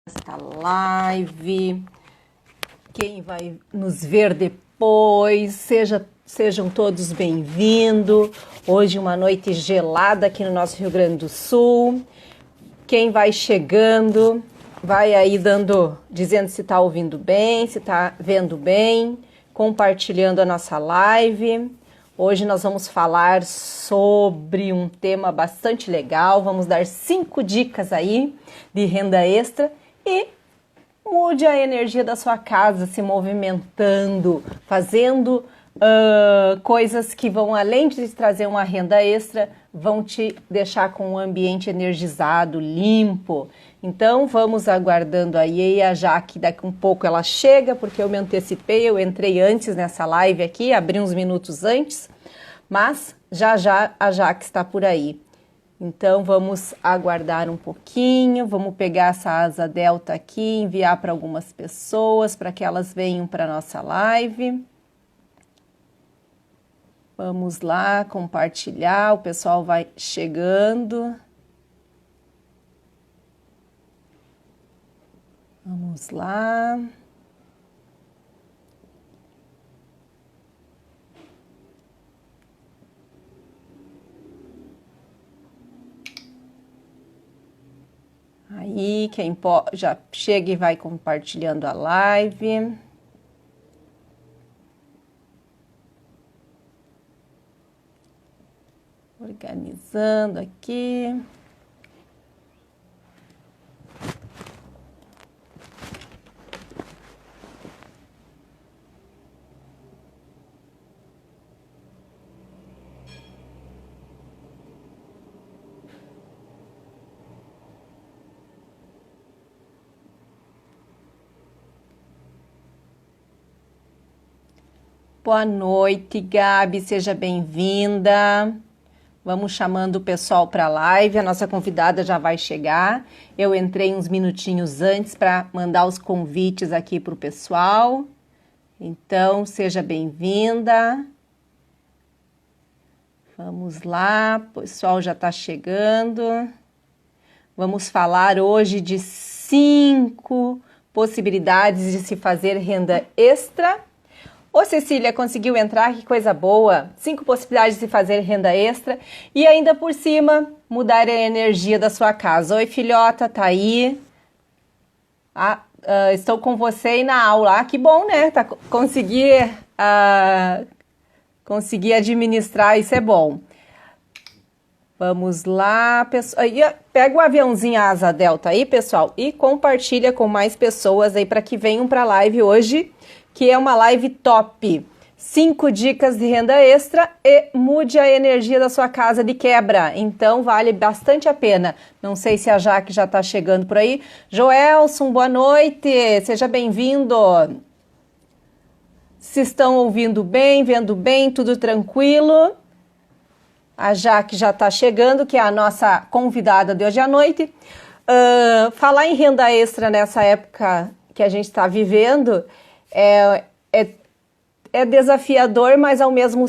esta live. Quem vai nos ver depois, sejam todos bem-vindos. Hoje uma noite gelada aqui no nosso Rio Grande do Sul. Quem vai chegando, vai aí dizendo se está ouvindo bem, se está vendo bem, compartilhando a nossa live. Hoje nós vamos falar sobre um tema bastante legal. Vamos dar 5 dicas aí de renda extra e mude a energia da sua casa, se movimentando, fazendo coisas que vão, além de te trazer uma renda extra, vão te deixar com um ambiente energizado, limpo. Então vamos aguardando aí a Jaque, daqui um pouco ela chega, porque eu me antecipei, eu entrei antes nessa live aqui, abri uns minutos antes, mas já a Jaque está por aí. Então vamos aguardar um pouquinho, vamos pegar essa asa delta aqui, enviar para algumas pessoas para que elas venham para a nossa live. Vamos lá compartilhar, o pessoal vai chegando. Vamos lá. Aí, quem já chega e vai compartilhando a live. Organizando aqui. Boa noite, Gabi, seja bem-vinda. Vamos chamando o pessoal para a live, a nossa convidada já vai chegar. Eu entrei uns minutinhos antes para mandar os convites aqui para o pessoal. Então, seja bem-vinda. Vamos lá, o pessoal já está chegando. Vamos falar hoje de 5 possibilidades de se fazer renda extra. Ô Cecília, conseguiu entrar? Que coisa boa! 5 possibilidades de se fazer renda extra e ainda por cima mudar a energia da sua casa. Oi, filhota, tá aí? Estou com você aí na aula. Que bom, né? Conseguir administrar, isso é bom. Vamos lá, pessoal. Pega o aviãozinho asa delta aí, pessoal, e compartilha com mais pessoas aí para que venham para a live hoje, que é uma live top. 5 dicas de renda extra e mude a energia da sua casa de quebra. Então, vale bastante a pena. Não sei se a Jaque já está chegando por aí. Joelson, boa noite. Seja bem-vindo. Se estão ouvindo bem, vendo bem, tudo tranquilo. A Jaque já está chegando, que é a nossa convidada de hoje à noite. Falar em renda extra nessa época que a gente está vivendo é desafiador, mas ao mesmo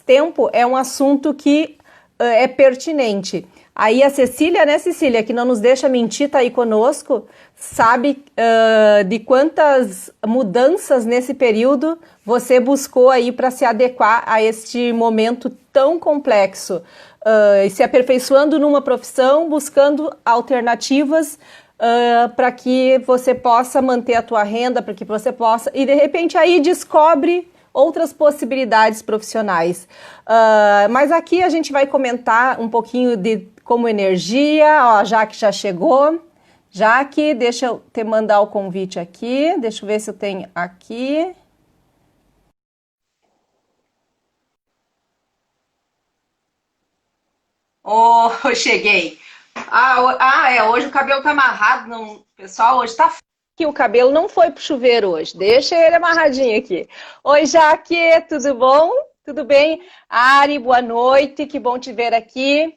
tempo é um assunto que é pertinente. Aí a Cecília, né, Cecília, que não nos deixa mentir, tá aí conosco, sabe de quantas mudanças nesse período você buscou aí para se adequar a este momento tão complexo, e se aperfeiçoando numa profissão, buscando alternativas para que você possa manter a tua renda, para que você possa, e de repente aí descobre outras possibilidades profissionais. Mas aqui a gente vai comentar um pouquinho de como energia. Ó, a Jaque já chegou. Jaque, deixa eu te mandar o convite aqui, deixa eu ver se eu tenho aqui. Oh, eu cheguei. Hoje o cabelo tá amarrado, não, pessoal, hoje tá que o cabelo não foi pro chuveiro hoje. Deixa ele amarradinho aqui. Oi, Jaque, tudo bom? Tudo bem? Ari, boa noite, que bom te ver aqui.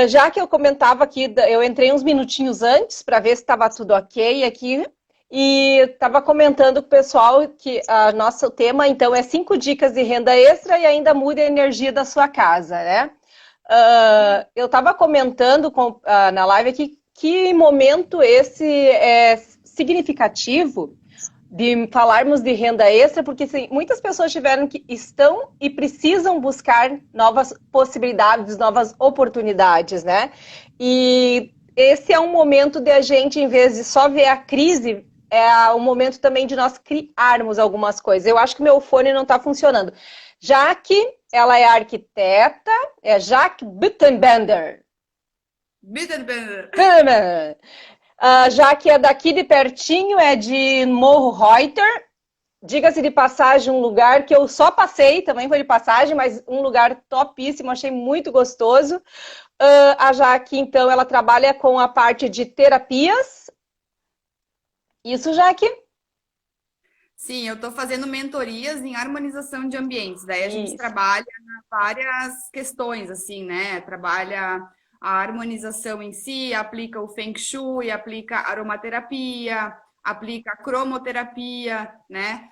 Já que eu comentava aqui, eu entrei uns minutinhos antes para ver se estava tudo ok aqui. E estava comentando com o pessoal que nosso tema, então, é 5 dicas de renda extra e ainda muda a energia da sua casa, né? Eu estava comentando na live aqui que momento esse é significativo de falarmos de renda extra, porque sim, muitas pessoas estão e precisam buscar novas possibilidades, novas oportunidades, né? E esse é um momento de a gente, em vez de só ver a crise, é um momento também de nós criarmos algumas coisas. Eu acho que meu fone não está funcionando. Jaque, ela é arquiteta, é Jaque Bittenbender. Bittenbender. Já que é daqui de pertinho, é de Morro Reuter. Diga-se de passagem, um lugar que eu só passei, também foi de passagem, mas um lugar topíssimo, achei muito gostoso. A Jaque, então, ela trabalha com a parte de terapias. Isso, Jaque? Sim, eu estou fazendo mentorias em harmonização de ambientes. Daí a gente trabalha várias questões, assim, né? Trabalha a harmonização em si, aplica o Feng Shui, aplica aromaterapia, aplica a cromoterapia, né?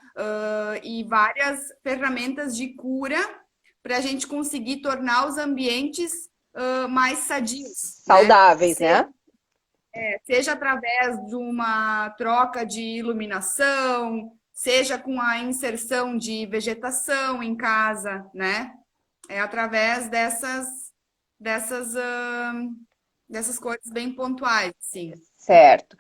E várias ferramentas de cura para a gente conseguir tornar os ambientes mais sadios. Saudáveis, né? Seja através de uma troca de iluminação, seja com a inserção de vegetação em casa, né? É através dessas coisas bem pontuais, sim. Certo.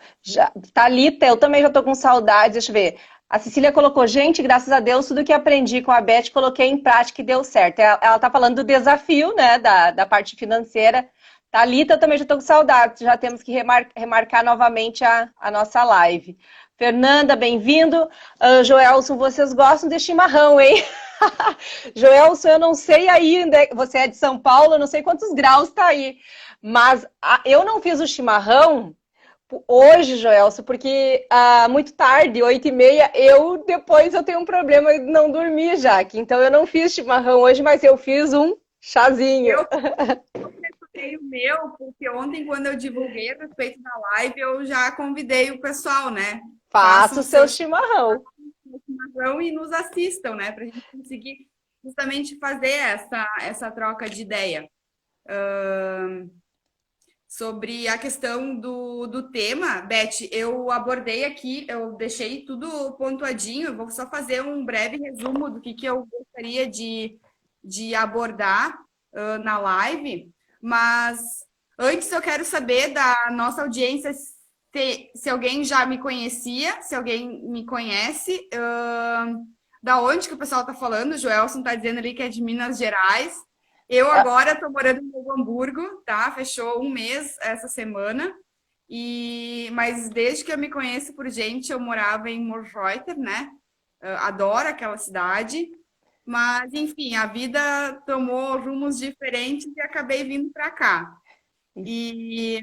Thalita, eu também já tô com saudades, deixa eu ver. A Cecília colocou, gente, graças a Deus, tudo que aprendi com a Beth, coloquei em prática e deu certo. Ela tá falando do desafio, né, da parte financeira. Thalita, eu também já tô com saudades, já temos que remarcar novamente a nossa live. Fernanda, bem-vindo. Joelson, vocês gostam de chimarrão, hein? Joelson, eu não sei aí, você é de São Paulo, eu não sei quantos graus tá aí. Mas eu não fiz o chimarrão hoje, Joelson, porque muito tarde, 8h30, depois eu tenho um problema de não dormir, Jaque. Então eu não fiz chimarrão hoje, mas eu fiz um chazinho. Eu preparei o meu, porque ontem, quando eu divulguei a respeito da live, eu já convidei o pessoal, né? Faça o seu chimarrão. E nos assistam, né? Para a gente conseguir justamente fazer essa troca de ideia. Sobre a questão do tema, Beth, eu abordei aqui, eu deixei tudo pontuadinho, eu vou só fazer um breve resumo do que eu gostaria de abordar na live, mas antes eu quero saber da nossa audiência se alguém já me conhecia, se alguém me conhece, da onde que o pessoal está falando, o Joelson está dizendo ali que é de Minas Gerais. Eu agora estou morando em Novo Hamburgo, tá? Fechou um mês essa semana. Mas desde que eu me conheço por gente, eu morava em Moorreuter, né? Adoro aquela cidade. Mas, enfim, a vida tomou rumos diferentes e acabei vindo para cá. E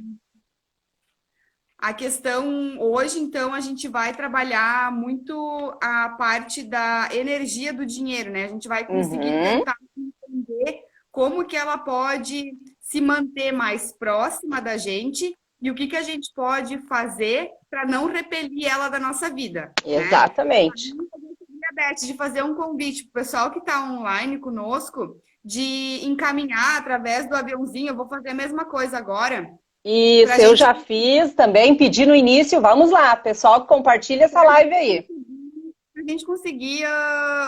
a questão hoje, então, a gente vai trabalhar muito a parte da energia do dinheiro, né? A gente vai conseguir tentar entender como que ela pode se manter mais próxima da gente e o que a gente pode fazer para não repelir ela da nossa vida. Exatamente. Né? Beth, de fazer um convite para o pessoal que está online conosco, de encaminhar através do aviãozinho. Eu vou fazer a mesma coisa agora. Isso, eu já fiz também, pedi no início. Vamos lá, pessoal, compartilha essa live aí. A gente conseguir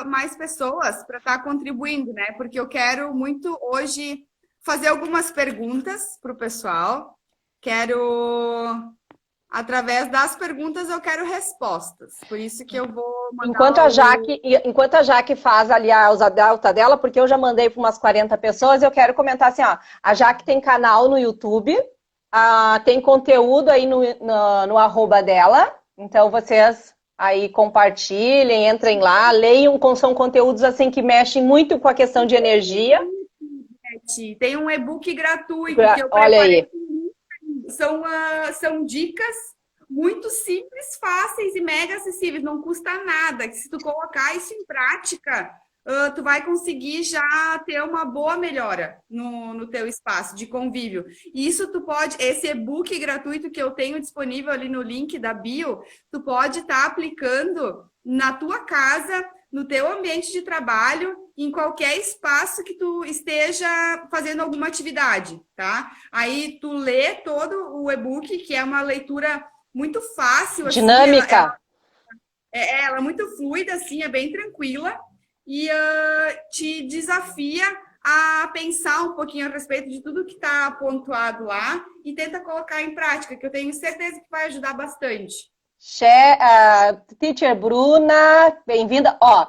mais pessoas para estar contribuindo, né? Porque eu quero muito hoje fazer algumas perguntas para o pessoal. Através das perguntas, eu quero respostas. Por isso que eu vou mandar. Enquanto a Jaque faz ali a alta dela, porque eu já mandei para umas 40 pessoas, eu quero comentar assim, ó. A Jaque tem canal no YouTube, tem conteúdo aí no arroba dela. Então, vocês aí compartilhem, entrem lá, leiam, são conteúdos assim que mexem muito com a questão de energia. Tem um e-book gratuito que eu Olha aí. São dicas muito simples, fáceis e mega acessíveis, não custa nada. Se tu colocar isso em prática, tu vai conseguir já ter uma boa melhora no teu espaço de convívio. E isso esse e-book gratuito que eu tenho disponível ali no link da bio, tu pode estar aplicando na tua casa, no teu ambiente de trabalho, em qualquer espaço que tu esteja fazendo alguma atividade, tá? Aí tu lê todo o e-book, que é uma leitura muito fácil, assim, Dinâmica. ela é muito fluida, assim, é bem tranquila e te desafia a pensar um pouquinho a respeito de tudo que está pontuado lá e tenta colocar em prática, que eu tenho certeza que vai ajudar bastante. Teacher Bruna, bem-vinda. Ó,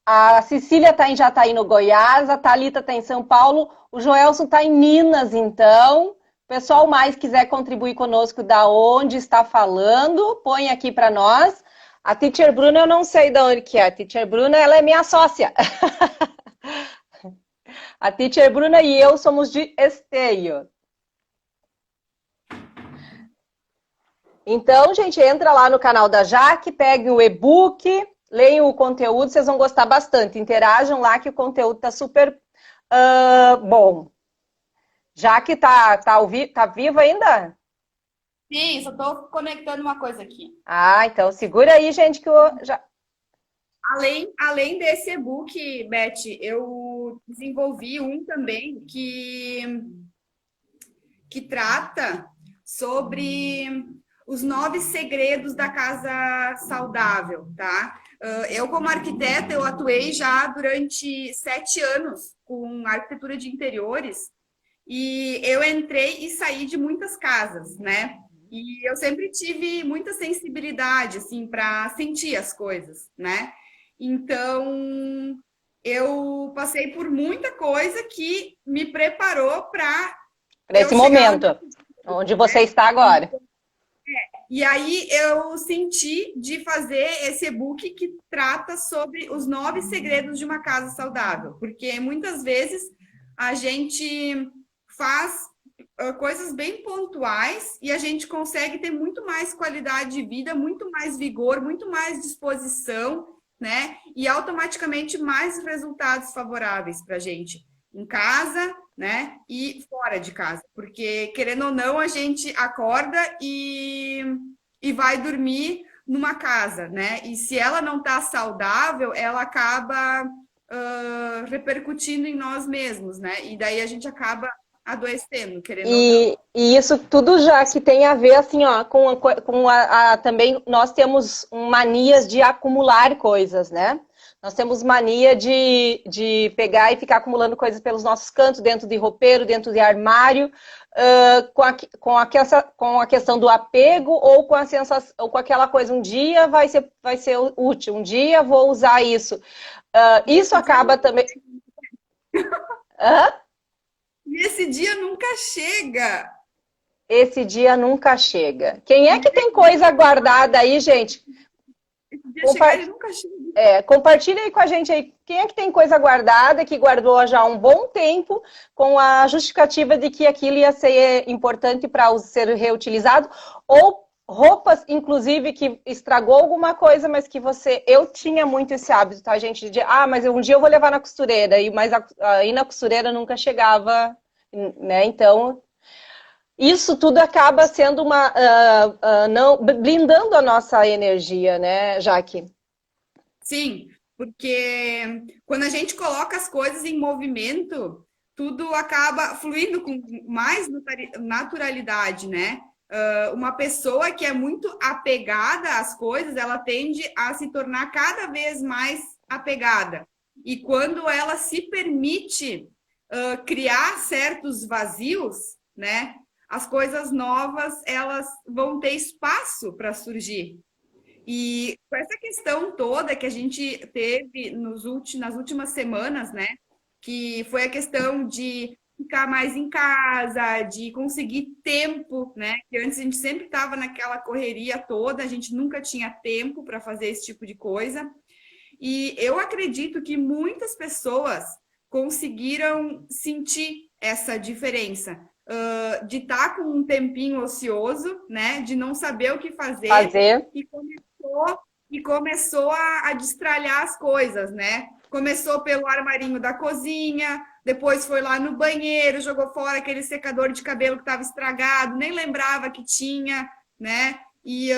a Cecília tá em Jataí, no Goiás, a Thalita está em São Paulo, o Joelson está em Minas, então. O pessoal mais quiser contribuir conosco da onde está falando, põe aqui para nós. A Teacher Bruna, eu não sei de onde que é. A Teacher Bruna, ela é minha sócia. A Teacher Bruna e eu somos de Esteio. Então, gente, entra lá no canal da Jaque, peguem o e-book, leiam o conteúdo, vocês vão gostar bastante. Interajam lá que o conteúdo tá super bom. Jaque tá viva ainda? Sim, só estou conectando uma coisa aqui. Ah, então segura aí, gente, que eu já... Além desse e-book, Beth, eu desenvolvi um também que trata sobre os 9 segredos da casa saudável, tá? Eu, como arquiteta, eu atuei já durante 7 anos com arquitetura de interiores e eu entrei e saí de muitas casas, né? E eu sempre tive muita sensibilidade, assim, para sentir as coisas, né? Então, eu passei por muita coisa que me preparou para eu esse chegar momento, onde você está agora. e aí eu senti de fazer esse e-book que trata sobre os 9 segredos de uma casa saudável, porque muitas vezes a gente faz coisas bem pontuais e a gente consegue ter muito mais qualidade de vida, muito mais vigor, muito mais disposição, né? E automaticamente mais resultados favoráveis para a gente em casa, né? E fora de casa, porque querendo ou não, a gente acorda e vai dormir numa casa, né? E se ela não está saudável, ela acaba repercutindo em nós mesmos, né? E daí a gente acaba adoecendo, querendo ou não. E isso tudo já que tem a ver, assim, ó, também nós temos manias de acumular coisas, né? Nós temos mania de pegar e ficar acumulando coisas pelos nossos cantos, dentro de roupeiro, dentro de armário, com a questão do apego ou com a sensação, ou com aquela coisa, um dia vai ser útil, um dia vou usar isso. Isso acaba também... Hã? E esse dia nunca chega. Esse dia nunca chega. Quem é que tem coisa guardada aí, gente? Esse dia chegar, ele nunca chega. Compartilha aí com a gente aí. Quem é que tem coisa guardada, que guardou já há um bom tempo, com a justificativa de que aquilo ia ser importante para ser reutilizado? Ou roupas, inclusive, que estragou alguma coisa, mas que você... Eu tinha muito esse hábito, tá, gente? Mas um dia eu vou levar na costureira. Mas aí na costureira nunca chegava, né? Então... Isso tudo acaba sendo blindando a nossa energia, né, Jaque? Sim, porque quando a gente coloca as coisas em movimento, tudo acaba fluindo com mais naturalidade, né? Uma pessoa que é muito apegada às coisas, ela tende a se tornar cada vez mais apegada. E quando ela se permite criar certos vazios, né? As coisas novas, elas vão ter espaço para surgir. E com essa questão toda que a gente teve nas últimas semanas, né? Que foi a questão de ficar mais em casa, de conseguir tempo, né? Que antes a gente sempre estava naquela correria toda, a gente nunca tinha tempo para fazer esse tipo de coisa. E eu acredito que muitas pessoas conseguiram sentir essa diferença. De estar com um tempinho ocioso, né? De não saber o que fazer. E começou a destralhar as coisas, né? Começou pelo armarinho da cozinha, depois foi lá no banheiro, jogou fora aquele secador de cabelo que estava estragado, nem lembrava que tinha, né? e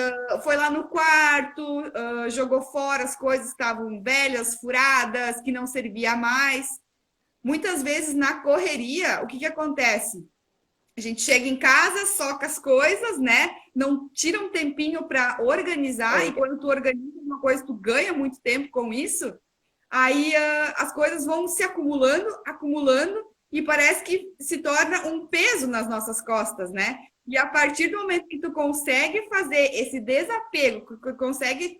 foi lá no quarto, jogou fora as coisas que estavam velhas, furadas, que não servia mais. Muitas vezes na correria, o que acontece? A gente chega em casa, soca as coisas, né? Não tira um tempinho para organizar, e quando tu organiza uma coisa, tu ganha muito tempo com isso. Aí as coisas vão se acumulando, acumulando, e parece que se torna um peso nas nossas costas, né? E a partir do momento que tu consegue fazer esse desapego, que consegue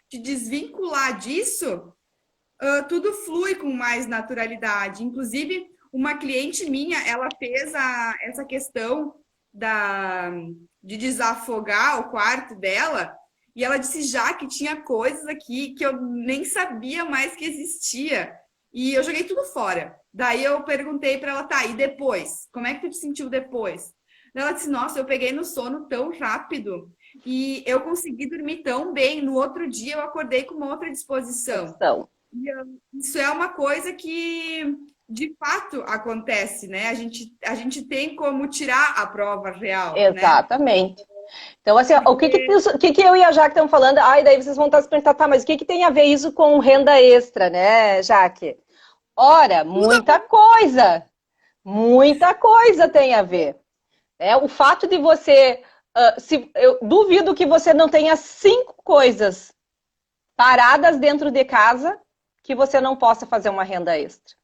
te desvincular disso, tudo flui com mais naturalidade. Inclusive, uma cliente minha, ela fez essa questão de desafogar o quarto dela, e ela disse já que tinha coisas aqui que eu nem sabia mais que existia. E eu joguei tudo fora. Daí eu perguntei para ela, tá, e depois? Como é que tu te sentiu depois? Daí ela disse, nossa, eu peguei no sono tão rápido e eu consegui dormir tão bem. No outro dia eu acordei com uma outra disposição. E isso é uma coisa que de fato acontece, né? A gente tem como tirar a prova real, Exatamente. Né? Então, assim, o que eu e a Jaque estamos falando? Ai, daí vocês vão estar se perguntando, tá, mas o que tem a ver isso com renda extra, né, Jaque? Ora, muita coisa tem a ver. O fato de você, eu duvido que você não tenha 5 coisas paradas dentro de casa que você não possa fazer uma renda extra.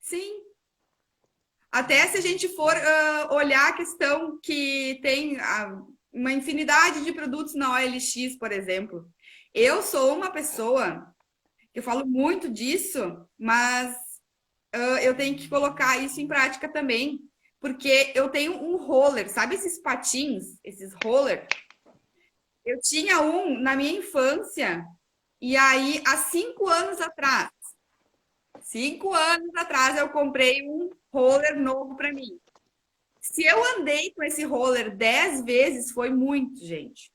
Sim. Até se a gente for olhar a questão que tem uma infinidade de produtos na OLX, por exemplo. Eu sou uma pessoa, eu falo muito disso, mas eu tenho que colocar isso em prática também, porque eu tenho um roller, sabe esses patins, esses roller? Eu tinha um na minha infância, e aí há 5 anos atrás, 5 anos atrás eu comprei um roller novo para mim. Se eu andei com esse roller 10 vezes, foi muito, gente.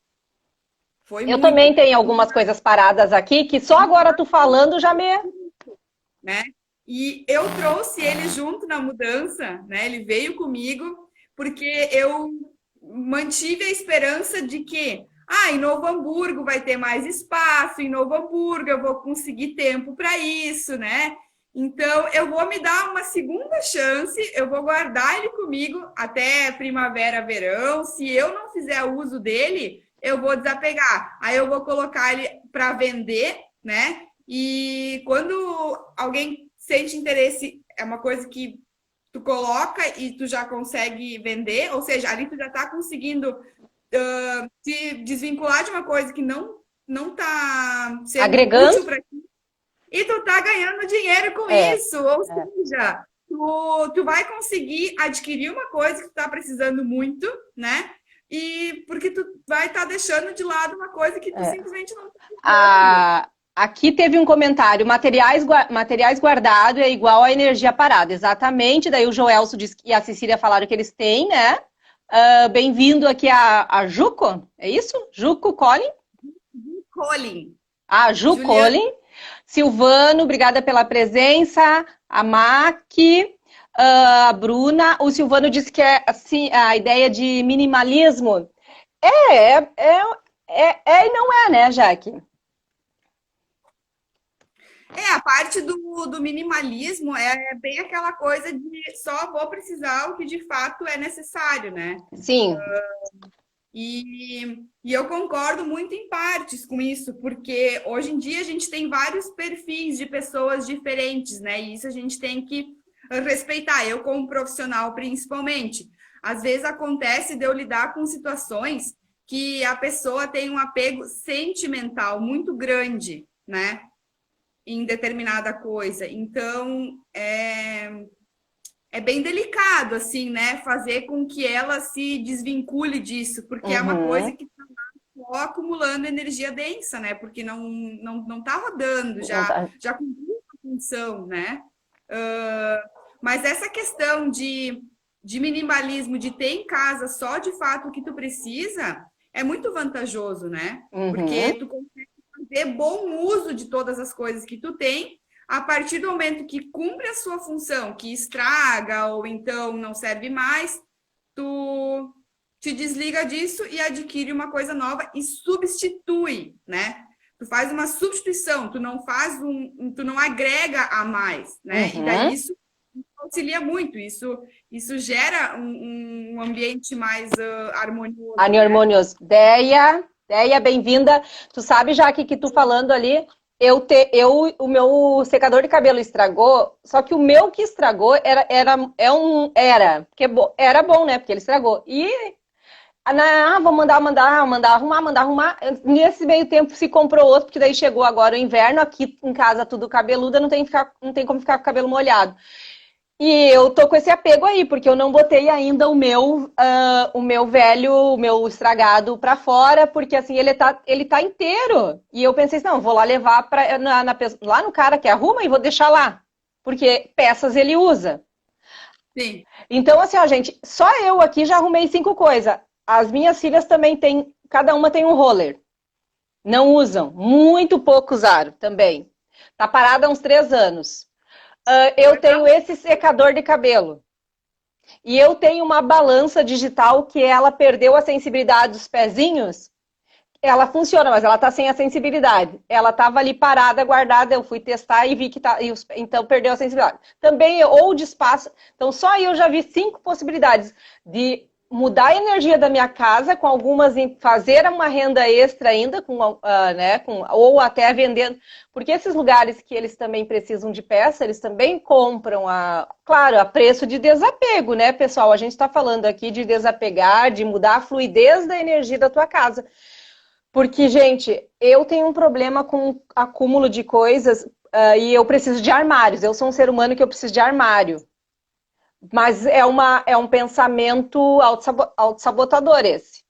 Foi eu muito. Também tenho algumas coisas paradas aqui que só agora tu falando já me... Né? E eu trouxe ele junto na mudança, né? Ele veio comigo porque eu mantive a esperança de que em Novo Hamburgo vai ter mais espaço, em Novo Hamburgo eu vou conseguir tempo para isso, né? Então, eu vou me dar uma segunda chance, eu vou guardar ele comigo até primavera, verão. Se eu não fizer uso dele, eu vou desapegar. Aí eu vou colocar ele para vender, né? E quando alguém sente interesse, é uma coisa que tu coloca e tu já consegue vender, ou seja, ali tu já está conseguindo se desvincular de uma coisa que não tá sendo agregando útil para ti. E tu tá ganhando dinheiro com isso. Ou seja, tu vai conseguir adquirir uma coisa que tu tá precisando muito, né? E porque tu vai estar deixando de lado uma coisa que tu simplesmente não tá precisando. Aqui teve um comentário, materiais guardados é igual a energia parada. Exatamente, daí o Joelso e a Cecília falaram que eles têm, né? Bem-vindo aqui a Juco, é isso? Juco Colin? Colin. Ju Colin. Silvano, obrigada pela presença. A Maqui, a Bruna. O Silvano disse que é assim, a ideia de minimalismo. E não é, né, Jaque? A parte do minimalismo é bem aquela coisa de só vou precisar o que de fato é necessário, né? Sim. E eu concordo muito em partes com isso, porque hoje em dia a gente tem vários perfis de pessoas diferentes, né? E isso a gente tem que respeitar, eu como profissional principalmente. Às vezes acontece de eu lidar com situações que a pessoa tem um apego sentimental muito grande, né? Em determinada coisa. Então, é bem delicado, assim, né? Fazer com que ela se desvincule disso, porque é uma coisa que está só acumulando energia densa, né? Porque não tá rodando, já cumpriu a função, né? Mas essa questão de minimalismo, de ter em casa só de fato o que tu precisa, é muito vantajoso, né? Porque tu consegue fazer bom uso de todas as coisas que tu tem, a partir do momento que cumpre a sua função, que estraga ou então não serve mais, tu te desliga disso e adquire uma coisa nova e substitui, né? Tu faz uma substituição, tu não faz tu não agrega a mais, né? E daí isso auxilia muito, isso gera um ambiente mais harmonioso. Harmonioso. Deia, bem-vinda. Tu sabe, já que tu falando ali, o meu secador de cabelo estragou, só que o meu que estragou era bom, né? Porque ele estragou. E vou mandar arrumar. Nesse meio tempo se comprou outro, porque daí chegou agora o inverno, aqui em casa tudo cabeluda, não tem como ficar com o cabelo molhado. E eu tô com esse apego aí, porque eu não botei ainda o meu estragado pra fora, porque assim, ele tá inteiro. E eu pensei assim, não, vou lá levar lá no cara que arruma e vou deixar lá. Porque peças ele usa. Sim. Então, assim, ó, gente, só eu aqui já arrumei 5 coisas. As minhas filhas também têm, cada uma tem um roller. Não usam, muito pouco usaram também. Tá parada há uns 3 anos. Eu tenho esse secador de cabelo. E eu tenho uma balança digital que ela perdeu a sensibilidade dos pezinhos. Ela funciona, mas ela tá sem a sensibilidade. Ela tava ali parada, guardada, eu fui testar e vi que então perdeu a sensibilidade. Também, ou de espaço. Então, só aí eu já vi 5 possibilidades de mudar a energia da minha casa, com algumas fazer uma renda extra ainda, ou até vendendo. Porque esses lugares que eles também precisam de peça, eles também compram, claro, a preço de desapego, né, pessoal? A gente está falando aqui de desapegar, de mudar a fluidez da energia da tua casa. Porque, gente, eu tenho um problema com acúmulo de coisas e eu preciso de armários. Eu sou um ser humano que eu preciso de armário. Mas é um pensamento autossabotador esse.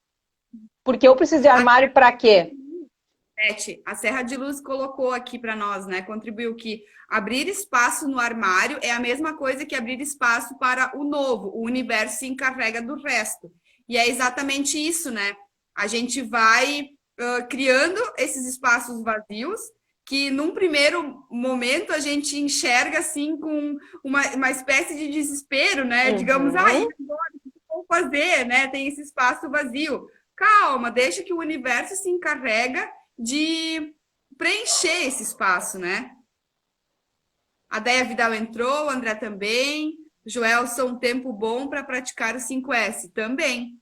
Porque eu preciso de armário para quê? A Serra de Luz colocou aqui para nós, né? Contribuiu que abrir espaço no armário é a mesma coisa que abrir espaço para o novo. O universo se encarrega do resto. E é exatamente isso, né? A gente vai criando esses espaços vazios que num primeiro momento a gente enxerga assim com uma espécie de desespero, né? Digamos, agora o que eu vou fazer, né? Tem esse espaço vazio. Calma, deixa que o universo se encarrega de preencher esse espaço, né? A Deia Vidal entrou, o André também. Joelson, tempo bom para praticar o 5S também.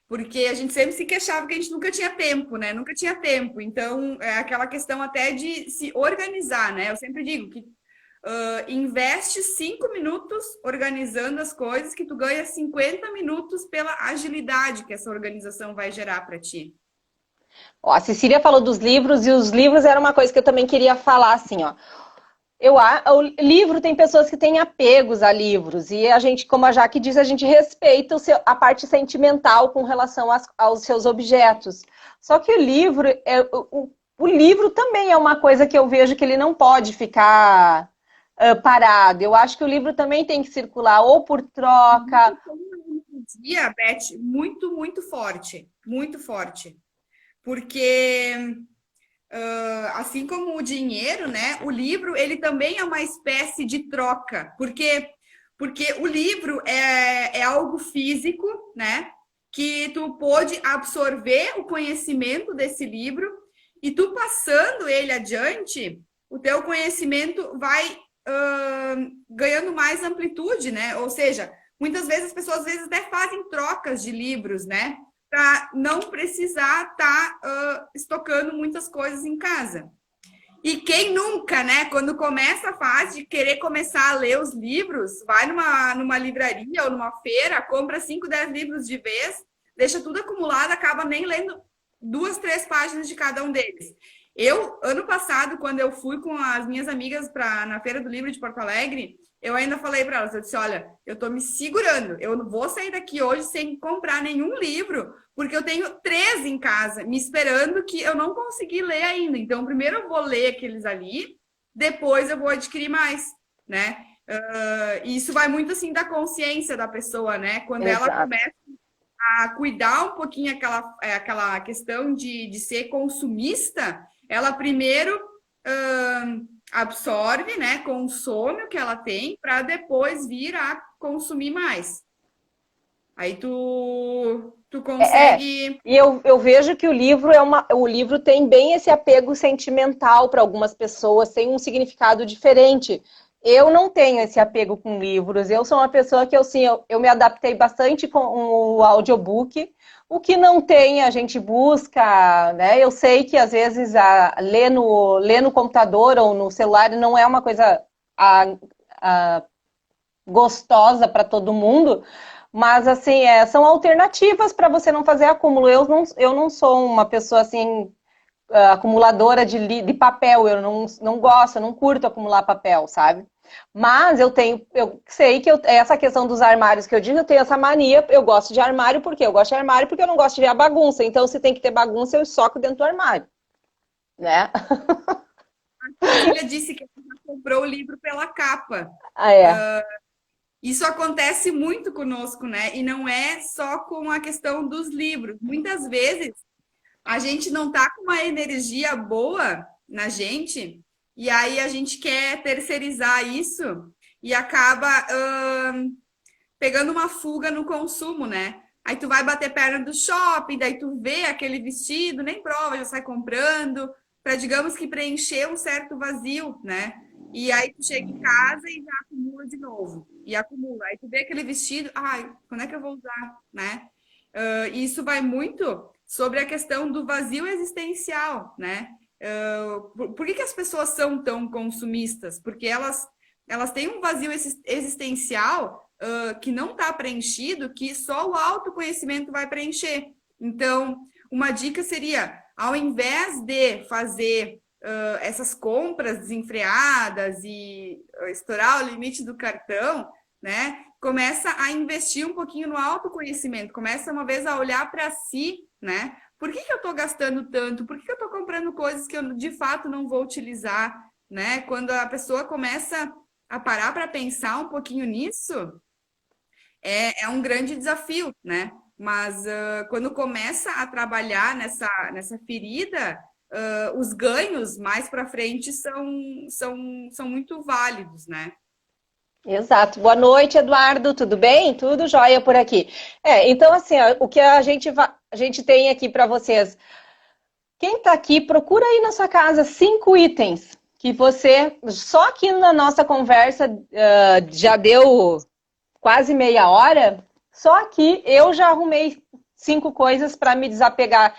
Porque a gente sempre se queixava que a gente nunca tinha tempo, né? Nunca tinha tempo. Então, é aquela questão até de se organizar, né? Eu sempre digo que investe 5 minutos organizando as coisas, que tu ganha 50 minutos pela agilidade que essa organização vai gerar para ti. Ó, a Cecília falou dos livros, e os livros era uma coisa que eu também queria falar, assim, ó. O livro tem pessoas que têm apegos a livros, e a gente, como a Jaque diz, a gente respeita a parte sentimental com relação aos seus objetos. Só que o livro também é uma coisa que eu vejo que ele não pode ficar parado. Eu acho que o livro também tem que circular ou por troca. Dia, Beth, muito, muito forte. Muito forte. Porque assim como o dinheiro, né? O livro ele também é uma espécie de troca, porque o livro é algo físico, né? Que tu pode absorver o conhecimento desse livro e tu passando ele adiante, o teu conhecimento vai ganhando mais amplitude, né? Ou seja, muitas vezes as pessoas às vezes até fazem trocas de livros, né? Para não precisar estar estocando muitas coisas em casa. E quem nunca, né, quando começa a fase de querer começar a ler os livros, vai numa livraria ou numa feira, compra 5, 10 livros de vez, deixa tudo acumulado, acaba nem lendo 2, 3 páginas de cada um deles. Eu, ano passado, quando eu fui com as minhas amigas na Feira do Livro de Porto Alegre, eu ainda falei para elas, eu disse, olha, eu tô me segurando, eu não vou sair daqui hoje sem comprar nenhum livro, porque eu tenho 3 em casa, me esperando que eu não consegui ler ainda. Então, primeiro eu vou ler aqueles ali, depois eu vou adquirir mais, né? E isso vai muito, assim, da consciência da pessoa, né? Quando Exato. ela começa a cuidar um pouquinho aquela questão de ser consumista, ela primeiro absorve, né, consome o que ela tem, para depois vir a consumir mais. Aí tu É, consegue. e eu vejo que o livro o livro tem bem esse apego sentimental para algumas pessoas, tem um significado diferente. Eu não tenho esse apego com livros. Eu sou uma pessoa que eu me adaptei bastante com o audiobook. O que não tem, a gente busca, né? Eu sei que às vezes ler no computador ou no celular não é uma coisa a, a, gostosa para todo mundo, mas assim, são alternativas para você não fazer acúmulo. Eu não sou uma pessoa assim, acumuladora de papel, não gosto, eu não curto acumular papel, sabe? Mas eu sei que essa questão dos armários que eu digo, eu tenho essa mania, eu gosto de armário porque eu gosto de armário porque eu não gosto de ver a bagunça. Então, se tem que ter bagunça, eu soco dentro do armário, né? Cecília disse que ela já comprou o livro pela capa. Ah, é. Isso acontece muito conosco, né? E não é só com a questão dos livros. Muitas vezes a gente não tá com uma energia boa na gente, e aí a gente quer terceirizar isso e acaba pegando uma fuga no consumo, né? Aí tu vai bater perna do shopping, daí tu vê aquele vestido, nem prova, já sai comprando, para digamos que preencher um certo vazio, né? E aí tu chega em casa e já acumula de novo. E acumula. Aí tu vê aquele vestido, ai, quando é que eu vou usar, né? E isso vai muito sobre a questão do vazio existencial, né? Por que as pessoas são tão consumistas? Porque elas têm um vazio existencial que não está preenchido, que só o autoconhecimento vai preencher. Então, uma dica seria, ao invés de fazer essas compras desenfreadas e estourar o limite do cartão, né? Começa a investir um pouquinho no autoconhecimento, começa uma vez a olhar para si, né? Por que eu estou gastando tanto? Por que eu estou comprando coisas que eu de fato não vou utilizar, né? Quando a pessoa começa a parar para pensar um pouquinho nisso, é um grande desafio, né? Mas quando começa a trabalhar nessa ferida, os ganhos mais para frente são muito válidos, né? Exato. Boa noite, Eduardo. Tudo bem? Tudo jóia por aqui. Então, assim, ó, o que a gente tem aqui para vocês. Quem está aqui, procura aí na sua casa 5 itens que você, só aqui na nossa conversa, já deu quase meia hora, só aqui eu já arrumei 5 coisas para me desapegar.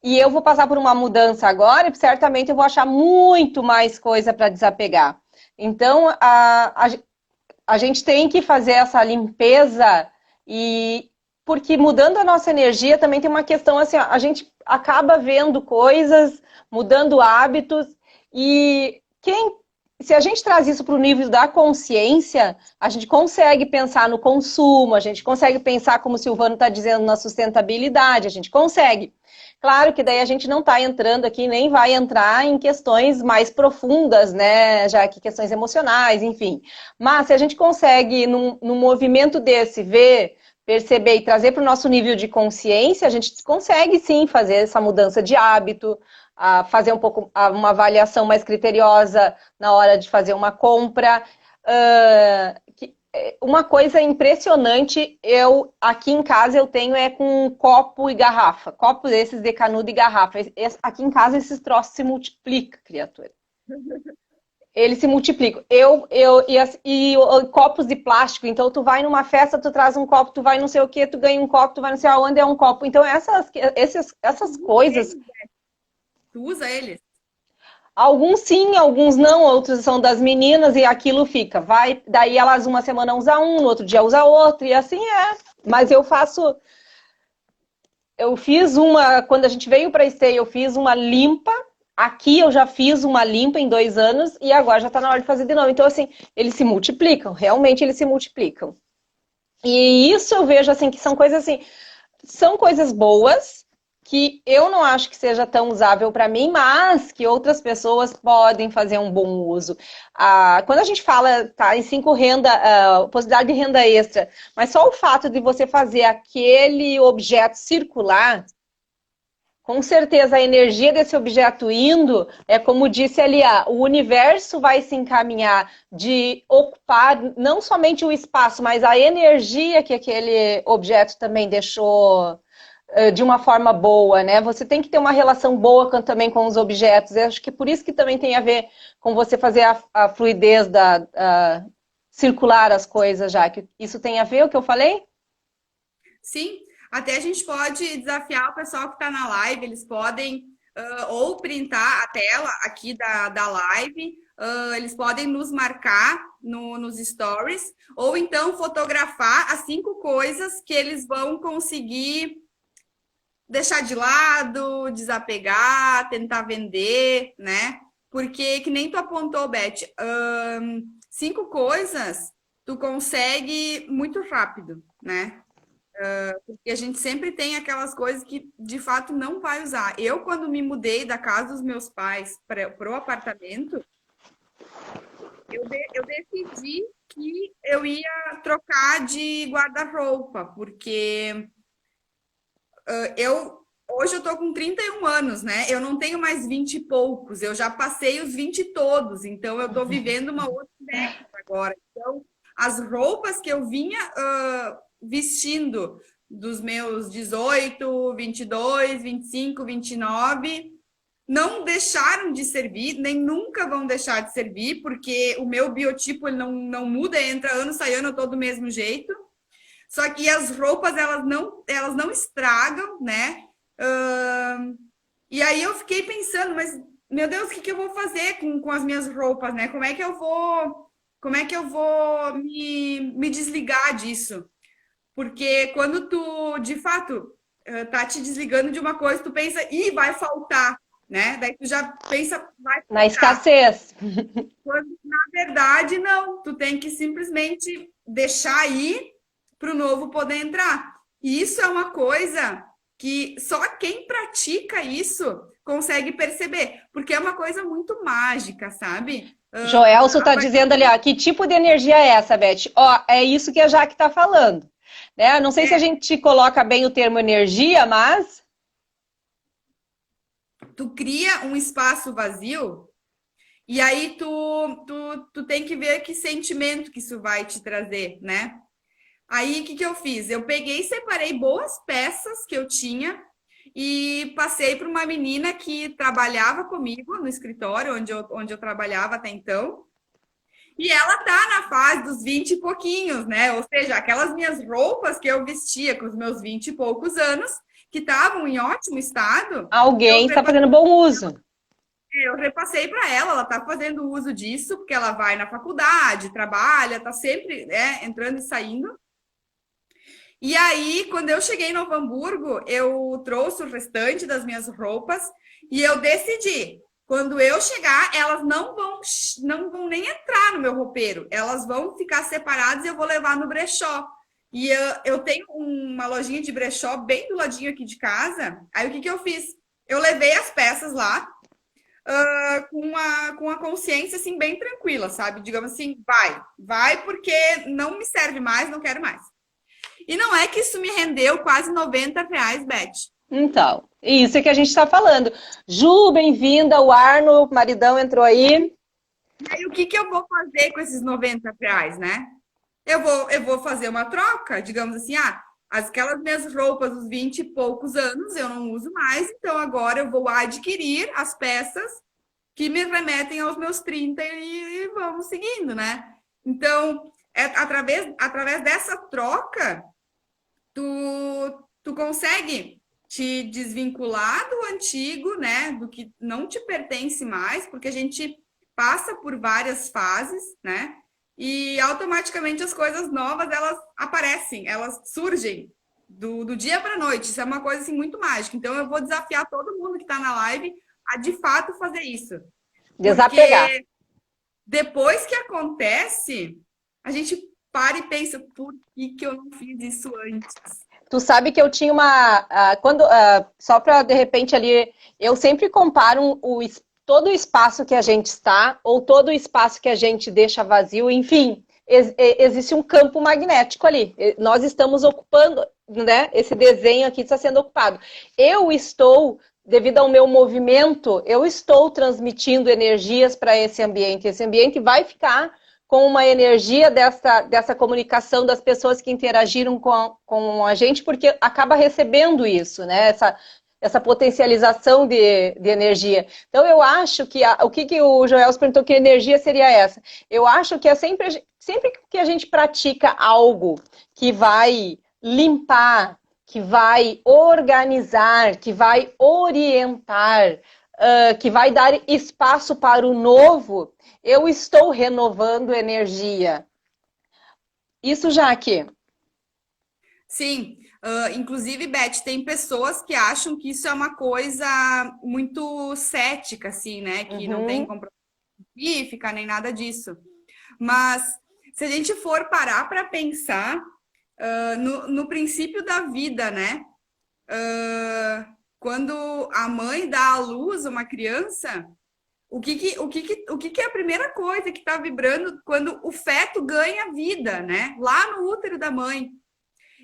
E eu vou passar por uma mudança agora e certamente eu vou achar muito mais coisa para desapegar. Então, a gente tem que fazer essa limpeza e porque mudando a nossa energia também tem uma questão assim, a gente acaba vendo coisas, mudando hábitos e se a gente traz isso para o nível da consciência, a gente consegue pensar no consumo, a gente consegue pensar, como o Silvano está dizendo, na sustentabilidade, a gente consegue. Claro que daí a gente não está entrando aqui, nem vai entrar em questões mais profundas, né? Já que questões emocionais, enfim. Mas se a gente consegue, num movimento desse, ver, perceber e trazer para o nosso nível de consciência, a gente consegue sim fazer essa mudança de hábito, fazer um pouco uma avaliação mais criteriosa na hora de fazer uma compra. Uma coisa impressionante, aqui em casa eu tenho com copo e garrafa. Copo desses de canudo e garrafa. Aqui em casa esses troços se multiplicam, criatura. Eles se multiplicam. Copos de plástico. Então, tu vai numa festa, tu traz um copo, tu vai não sei o que, tu ganha um copo, tu vai não sei aonde, é um copo. Então, essas coisas. Tu usa eles? Alguns sim, alguns não, outros são das meninas e aquilo fica. Vai, daí elas uma semana usa um, no outro dia usa outro, e assim é. Mas eu fiz quando a gente veio para Esteio, eu fiz uma limpa. Aqui eu já fiz uma limpa em 2 anos e agora já está na hora de fazer de novo. Então, assim, eles se multiplicam, realmente eles se multiplicam. E isso eu vejo assim que são coisas assim, são coisas boas que eu não acho que seja tão usável para mim, mas que outras pessoas podem fazer um bom uso. Quando a gente fala tá, em 5 possibilidade de renda extra, mas só o fato de você fazer aquele objeto circular Com certeza, a energia desse objeto indo, é como disse ali, o universo vai se encaminhar de ocupar não somente o espaço, mas a energia que aquele objeto também deixou de uma forma boa, né? Você tem que ter uma relação boa também com os objetos. Eu acho que por isso que também tem a ver com você fazer a fluidez circular as coisas, já que isso tem a ver o que eu falei? Sim, até a gente pode desafiar o pessoal que está na live, eles podem ou printar a tela aqui da live, eles podem nos marcar nos stories, ou então fotografar as 5 coisas que eles vão conseguir deixar de lado, desapegar, tentar vender, né? Porque, que nem tu apontou, Beth, 5 coisas tu consegue muito rápido, né? Porque a gente sempre tem aquelas coisas que de fato não vai usar. Eu, quando me mudei da casa dos meus pais para o apartamento, eu decidi que eu ia trocar de guarda-roupa, porque hoje eu tô com 31 anos, né? Eu não tenho mais 20 e poucos, eu já passei os 20 todos, então eu tô vivendo uma outra década agora. Então, as roupas que eu vinha vestindo dos meus 18, 22, 25, 29, não deixaram de servir, nem nunca vão deixar de servir, porque o meu biotipo ele não muda, entra ano, sai ano, eu tô do mesmo jeito. Só que as roupas, elas não estragam, né? E aí eu fiquei pensando, mas, meu Deus, o que eu vou fazer com as minhas roupas, né? Como é que eu vou me desligar disso? Porque quando tu, de fato, tá te desligando de uma coisa, tu pensa, ih, vai faltar, né? Daí tu já pensa, vai faltar. Na escassez. Quando, na verdade, não. Tu tem que simplesmente deixar ir para o novo poder entrar. E isso é uma coisa que só quem pratica isso consegue perceber, porque é uma coisa muito mágica, sabe? Joelso está dizendo ali, ó, que tipo de energia é essa, Beth? Ó, é isso que a Jaque está falando. Né? Não sei se a gente coloca bem o termo energia, mas... Tu cria um espaço vazio e aí tu tem que ver que sentimento que isso vai te trazer, né? Aí, o que eu fiz? Eu peguei e separei boas peças que eu tinha e passei para uma menina que trabalhava comigo no escritório, onde eu trabalhava até então. E ela tá na fase dos 20 e pouquinhos, né? Ou seja, aquelas minhas roupas que eu vestia com os meus 20 e poucos anos, que estavam em ótimo estado. Alguém está fazendo bom uso. Eu repassei para ela está fazendo uso disso, porque ela vai na faculdade, trabalha, está sempre entrando e saindo. E aí, quando eu cheguei em Novo Hamburgo, eu trouxe o restante das minhas roupas e eu decidi, quando eu chegar, elas não vão nem entrar no meu roupeiro, elas vão ficar separadas e eu vou levar no brechó. E eu tenho uma lojinha de brechó bem do ladinho aqui de casa. Aí o que eu fiz? Eu levei as peças lá com a consciência assim bem tranquila, sabe? Digamos assim, vai porque não me serve mais, não quero mais. E não é que isso me rendeu quase R$ 90, Beth. Então, isso é que a gente está falando. Ju, bem-vinda. O Arno, o maridão, entrou aí. E aí, o que eu vou fazer com esses R$ 90, né? Eu vou fazer uma troca, digamos assim, aquelas minhas roupas dos 20 e poucos anos eu não uso mais, então agora eu vou adquirir as peças que me remetem aos meus 30 e vamos seguindo, né? Então, através dessa troca, tu consegue te desvincular do antigo, né? Do que não te pertence mais, porque a gente passa por várias fases, né? E automaticamente as coisas novas, elas aparecem, elas surgem do dia para a noite. Isso é uma coisa assim, muito mágica. Então, eu vou desafiar todo mundo que está na live a, de fato, fazer isso. Desapegar. Porque depois que acontece, a gente para e pensa, por que eu não fiz isso antes? Tu sabe que eu tinha só para, de repente, ali, eu sempre comparo todo o espaço que a gente está, ou todo o espaço que a gente deixa vazio, enfim, existe um campo magnético ali. Nós estamos ocupando, né? Esse desenho aqui está sendo ocupado. Eu estou devido ao meu movimento, eu estou transmitindo energias para esse ambiente. Esse ambiente vai ficar com uma energia dessa comunicação das pessoas que interagiram com a gente, porque acaba recebendo isso, né? Essa potencialização de energia. Então, eu acho que o que o Joel perguntou, que energia seria essa? Eu acho que é sempre que a gente pratica algo que vai limpar, que vai organizar, que vai orientar, que vai dar espaço para o novo, eu estou renovando energia. Isso, Jaque? Sim, inclusive, Beth, tem pessoas que acham que isso é uma coisa muito cética, assim, né? Que não tem Uhum. comprovação científica nem nada disso. Mas se a gente for parar para pensar no princípio da vida, né? Quando a mãe dá à luz uma criança, o que é a primeira coisa que está vibrando quando o feto ganha vida, né? Lá no útero da mãe.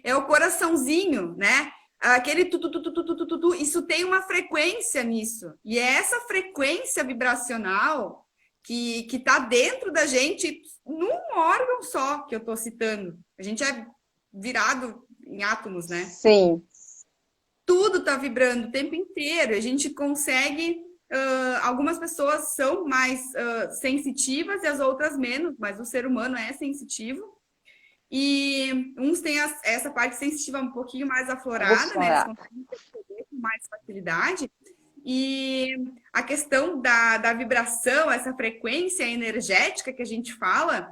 É o coraçãozinho, né? Aquele tu, isso tem uma frequência nisso. E é essa frequência vibracional que tá dentro da gente num órgão só que eu tô citando. A gente é virado em átomos, né? Sim. Tudo tá vibrando o tempo inteiro. A gente consegue. Algumas pessoas são mais sensitivas e as outras menos, mas o ser humano é sensitivo. E uns têm essa parte sensitiva um pouquinho mais aflorada, né? Eles conseguem perceber com mais facilidade. E a questão da vibração, essa frequência energética que a gente fala,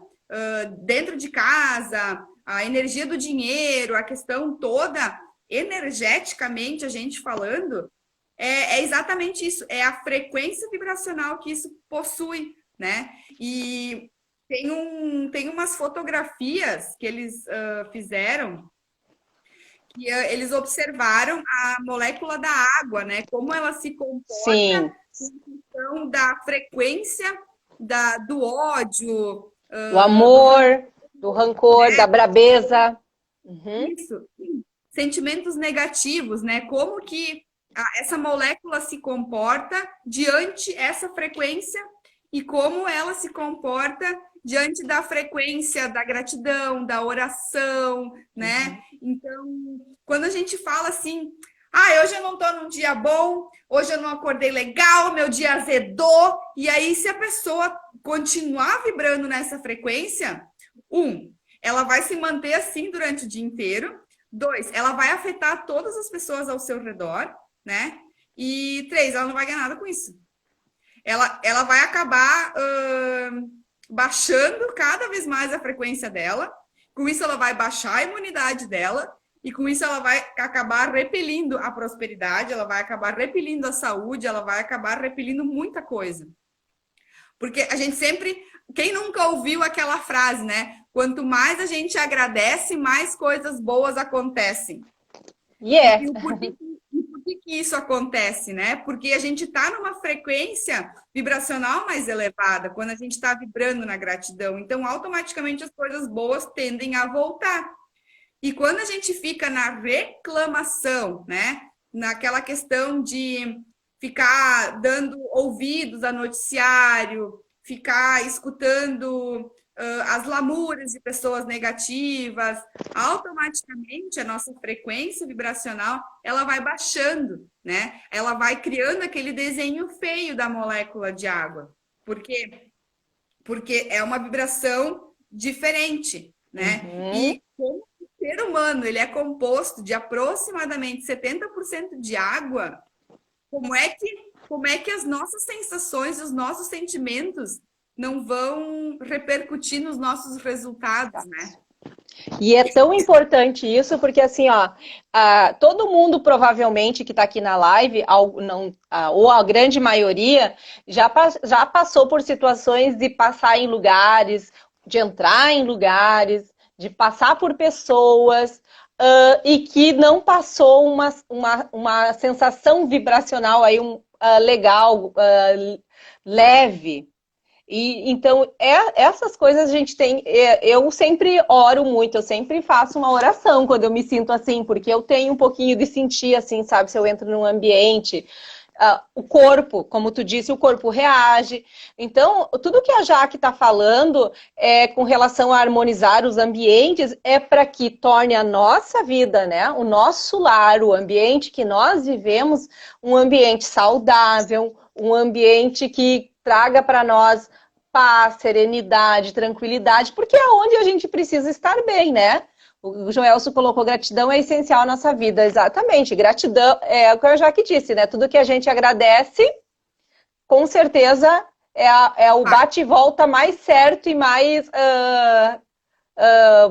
dentro de casa, a energia do dinheiro, a questão toda, energeticamente a gente falando, é exatamente isso, é a frequência vibracional que isso possui, né? E tem umas fotografias que eles fizeram que eles observaram a molécula da água, né? Como ela se comporta Sim. em função da frequência do ódio, Do amor, do rancor, da brabeza. Uhum. isso, sentimentos negativos, né? Como que essa molécula se comporta diante essa frequência e como ela se comporta diante da frequência da gratidão, da oração, né? Então, quando a gente fala assim, hoje eu não tô num dia bom, hoje eu não acordei legal, meu dia azedou, e aí se a pessoa continuar vibrando nessa frequência, ela vai se manter assim durante o dia inteiro. 2, ela vai afetar todas as pessoas ao seu redor, né? E 3, ela não vai ganhar nada com isso. Ela vai acabar baixando cada vez mais a frequência dela. Com isso, ela vai baixar a imunidade dela. E com isso, ela vai acabar repelindo a prosperidade, ela vai acabar repelindo a saúde, ela vai acabar repelindo muita coisa. Porque a gente sempre... Quem nunca ouviu aquela frase, né? Quanto mais a gente agradece, mais coisas boas acontecem. Yeah. E por que isso acontece, né? Porque a gente está numa frequência vibracional mais elevada, quando a gente está vibrando na gratidão. Então, automaticamente, as coisas boas tendem a voltar. E quando a gente fica na reclamação, né? Naquela questão de ficar dando ouvidos a noticiário, ficar escutando as lamúrias de pessoas negativas, automaticamente a nossa frequência vibracional ela vai baixando, né? Ela vai criando aquele desenho feio da molécula de água. Por quê? Porque é uma vibração diferente, né? E como o ser humano ele é composto de aproximadamente 70% de água, como é que as nossas sensações, os nossos sentimentos não vão repercutir nos nossos resultados, né? E é tão importante isso, porque assim, ó, todo mundo provavelmente que está aqui na live, ou a grande maioria, já passou por situações de passar em lugares, de entrar em lugares, de passar por pessoas, e que não passou uma sensação vibracional aí, legal, leve. E então essas coisas a gente tem. Eu sempre oro muito, eu sempre faço uma oração quando eu me sinto assim, porque eu tenho um pouquinho de sentir assim, sabe? Se eu entro num ambiente, o corpo, como tu disse, o corpo reage. Então, tudo que a Jaque está falando com relação a harmonizar os ambientes é para que torne a nossa vida, né? O nosso lar, o ambiente que nós vivemos, um ambiente saudável, um ambiente que traga para nós paz, serenidade, tranquilidade, porque é onde a gente precisa estar bem, né? O Joelso colocou gratidão é essencial à nossa vida, exatamente. Gratidão é o que eu já que disse, né? Tudo que a gente agradece, com certeza é o bate e volta mais certo e mais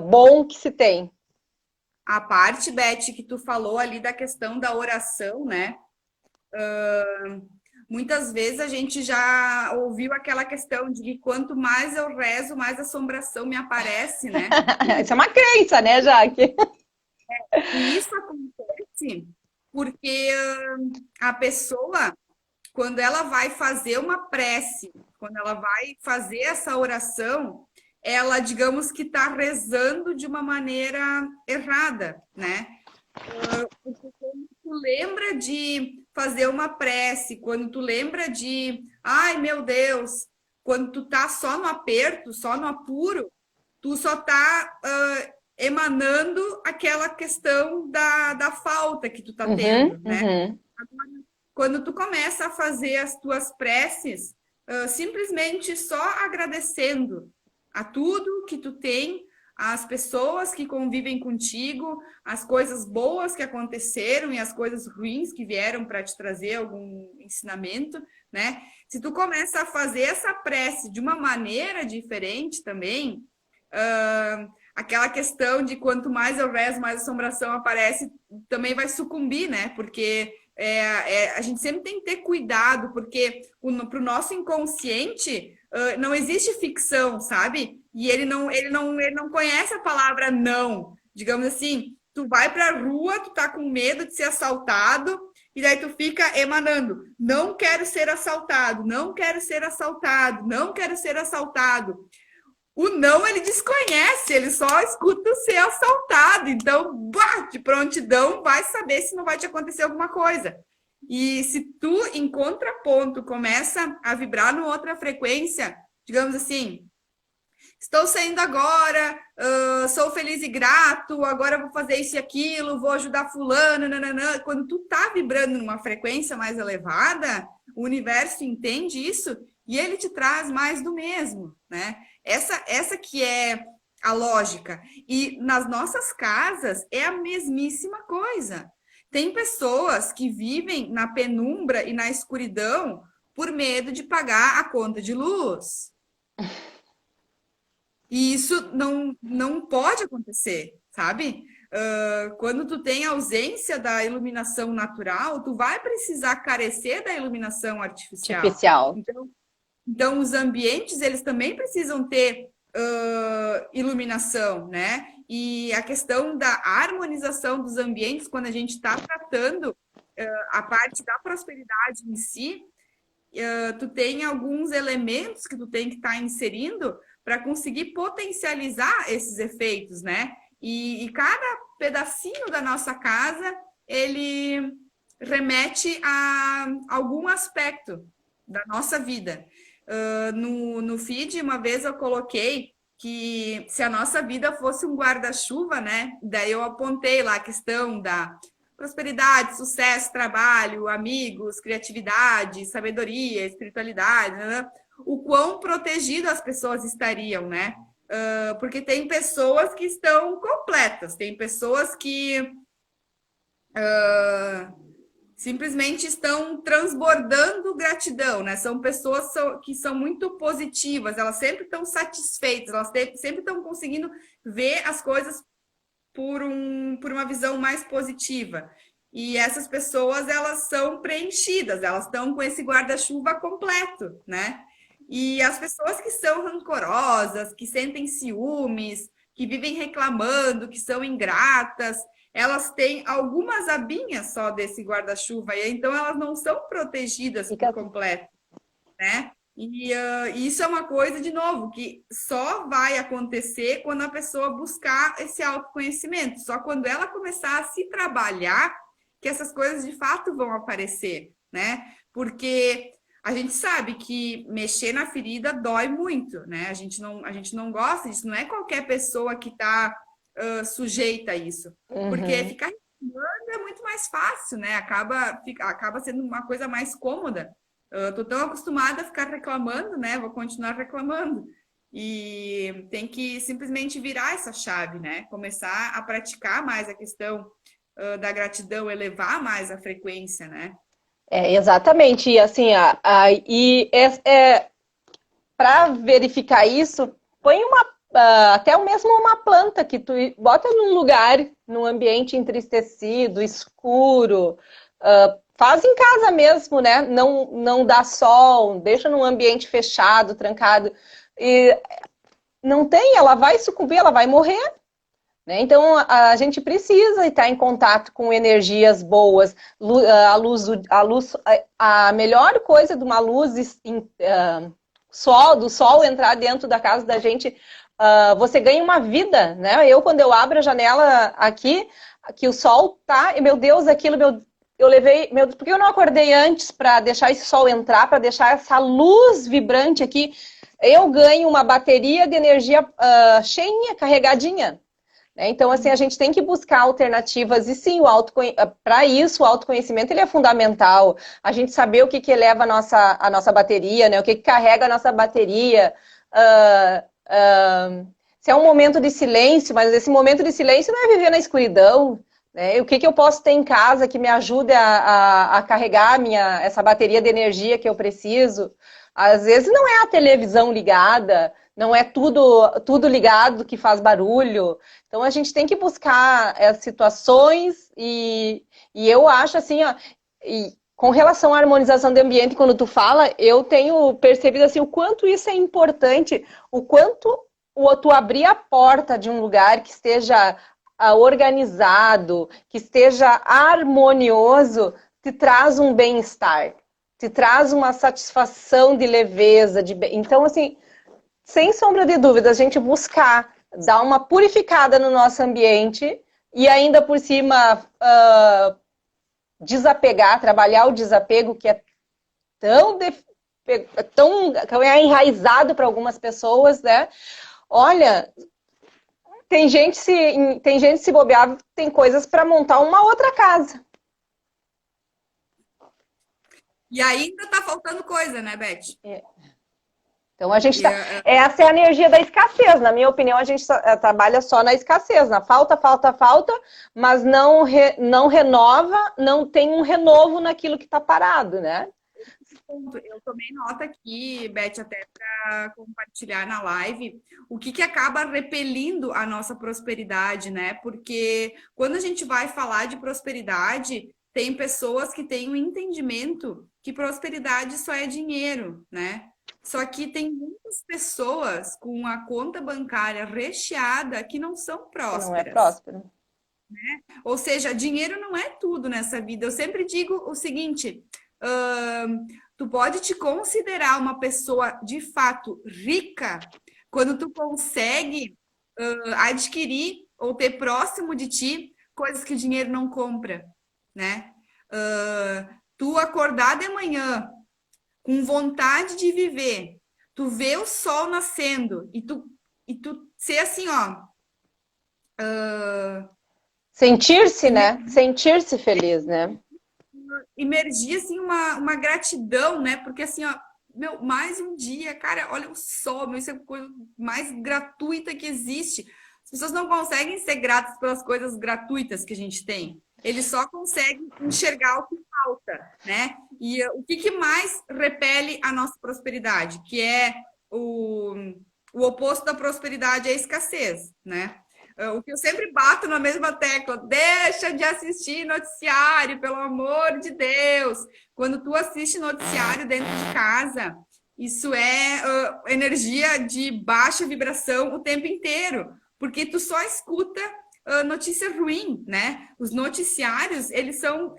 bom que se tem. A parte, Beth, que tu falou ali da questão da oração, né? Muitas vezes a gente já ouviu aquela questão de que quanto mais eu rezo, mais assombração me aparece, né? Isso é uma crença, né, Jaque? E isso acontece porque a pessoa, quando ela vai fazer uma prece, quando ela vai fazer essa oração, ela, digamos que está rezando de uma maneira errada, né? Porque quando tu lembra de fazer uma prece, quando tu lembra de, ai meu Deus, quando tu tá só no aperto, só no apuro, tu só tá emanando aquela questão da falta que tu tá tendo, né? Quando tu começa a fazer as tuas preces, simplesmente só agradecendo a tudo que tu tem, as pessoas que convivem contigo, as coisas boas que aconteceram e as coisas ruins que vieram para te trazer algum ensinamento, né? Se tu começa a fazer essa prece de uma maneira diferente também, aquela questão de quanto mais eu rezo, mais assombração aparece, também vai sucumbir, né? Porque a gente sempre tem que ter cuidado, porque para o nosso inconsciente não existe ficção, sabe? E ele não conhece a palavra não. Digamos assim, tu vai para a rua, tu tá com medo de ser assaltado, e daí tu fica emanando, não quero ser assaltado, não quero ser assaltado, não quero ser assaltado. O não ele desconhece, ele só escuta ser assaltado. Então, de prontidão, vai saber se não vai te acontecer alguma coisa. E se tu, em contraponto, começa a vibrar numa outra frequência, digamos assim, estou saindo agora, sou feliz e grato, agora vou fazer isso e aquilo, vou ajudar fulano, nananã. Quando tu tá vibrando numa frequência mais elevada, o universo entende isso e ele te traz mais do mesmo, né? Essa que é a lógica. E nas nossas casas é a mesmíssima coisa. Tem pessoas que vivem na penumbra e na escuridão por medo de pagar a conta de luz. E isso não pode acontecer, sabe? Quando tu tem ausência da iluminação natural, tu vai precisar carecer da iluminação artificial. Então, os ambientes, eles também precisam ter iluminação, né? E a questão da harmonização dos ambientes, quando a gente está tratando a parte da prosperidade em si, tu tem alguns elementos que tu tem que estar inserindo para conseguir potencializar esses efeitos, né? E cada pedacinho da nossa casa, ele remete a algum aspecto da nossa vida. No feed, uma vez eu coloquei que se a nossa vida fosse um guarda-chuva, né? Daí eu apontei lá a questão da prosperidade, sucesso, trabalho, amigos, criatividade, sabedoria, espiritualidade, né? O quão protegidas as pessoas estariam, né? Porque tem pessoas que estão completas, tem pessoas que simplesmente estão transbordando gratidão, né? São pessoas que são muito positivas, elas sempre estão satisfeitas, elas sempre estão conseguindo ver as coisas por uma visão mais positiva. E essas pessoas, elas são preenchidas, elas estão com esse guarda-chuva completo, né? E as pessoas que são rancorosas, que sentem ciúmes, que vivem reclamando, que são ingratas, elas têm algumas abinhas só desse guarda-chuva, e então elas não são protegidas por completo, né? E isso é uma coisa, de novo, que só vai acontecer quando a pessoa buscar esse autoconhecimento. Só quando ela começar a se trabalhar que essas coisas de fato vão aparecer, né? Porque a gente sabe que mexer na ferida dói muito, né? A gente não gosta disso, não é qualquer pessoa que está sujeita a isso. Porque Uhum. ficar reclamando é muito mais fácil, né? Acaba sendo uma coisa mais cômoda. Tô tão acostumada a ficar reclamando, né? Vou continuar reclamando. E tem que simplesmente virar essa chave, né? Começar a praticar mais a questão da gratidão, elevar mais a frequência, né? Exatamente. E assim, para verificar isso, põe até mesmo uma planta que tu bota num lugar, num ambiente entristecido, escuro, faz em casa mesmo, né? Não dá sol, deixa num ambiente fechado, trancado. E não tem, ela vai sucumbir, ela vai morrer. Né? Então, a gente precisa estar em contato com energias boas. A melhor coisa de uma luz do sol entrar dentro da casa da gente, você ganha uma vida, né? Quando eu abro a janela aqui, que o sol tá, e meu Deus, eu levei, por que eu não acordei antes para deixar esse sol entrar, para deixar essa luz vibrante aqui? Eu ganho uma bateria de energia cheinha, carregadinha. Então, assim, a gente tem que buscar alternativas e sim, para isso, o autoconhecimento ele é fundamental. A gente saber o que eleva a nossa bateria, né? O que carrega a nossa bateria. Se é um momento de silêncio, mas esse momento de silêncio não é viver na escuridão. Né? O que eu posso ter em casa que me ajude a carregar essa bateria de energia que eu preciso? Às vezes não é a televisão ligada, não é tudo ligado que faz barulho. Então a gente tem que buscar situações e eu acho assim, ó, com relação à harmonização do ambiente, quando tu fala, eu tenho percebido assim o quanto isso é importante, o quanto tu abrir a porta de um lugar que esteja organizado, que esteja harmonioso, te traz um bem-estar, te traz uma satisfação de leveza, então assim, sem sombra de dúvida, a gente buscar dar uma purificada no nosso ambiente e ainda por cima desapegar, trabalhar o desapego que é tão enraizado para algumas pessoas, né? Olha, tem gente se bobear, tem coisas para montar uma outra casa. E ainda tá faltando coisa, né, Beth? Então a gente essa é a energia da escassez. Na minha opinião, a gente trabalha só na escassez, na falta, mas não renova, não tem um renovo naquilo que está parado, né? Eu tomei nota aqui, Beth, até para compartilhar na live, o que acaba repelindo a nossa prosperidade, né? Porque quando a gente vai falar de prosperidade, tem pessoas que têm um entendimento que prosperidade só é dinheiro, né? Só que tem muitas pessoas com a conta bancária recheada que não são Que não é prósperas. próspero. Né? Ou seja, dinheiro não é tudo nessa vida. Eu sempre digo o seguinte: tu pode te considerar uma pessoa de fato rica quando tu consegue adquirir ou ter próximo de ti coisas que o dinheiro não compra, né? Tu acordar de manhã com vontade de viver, tu vê o sol nascendo e tu ser assim, ó. Sentir-se, né? Sentir-se feliz, né? Emergir assim uma gratidão, né? Porque assim, ó, meu, mais um dia, cara, olha o sol, meu, isso é a coisa mais gratuita que existe. As pessoas não conseguem ser gratas pelas coisas gratuitas que a gente tem. Eles só conseguem enxergar o que falta, né? E o que mais repele a nossa prosperidade, que é o oposto da prosperidade é a escassez, né? O que eu sempre bato na mesma tecla, deixa de assistir noticiário, pelo amor de Deus. Quando tu assiste noticiário dentro de casa, isso é energia de baixa vibração o tempo inteiro, porque tu só escuta notícia ruim, né? Os noticiários, eles são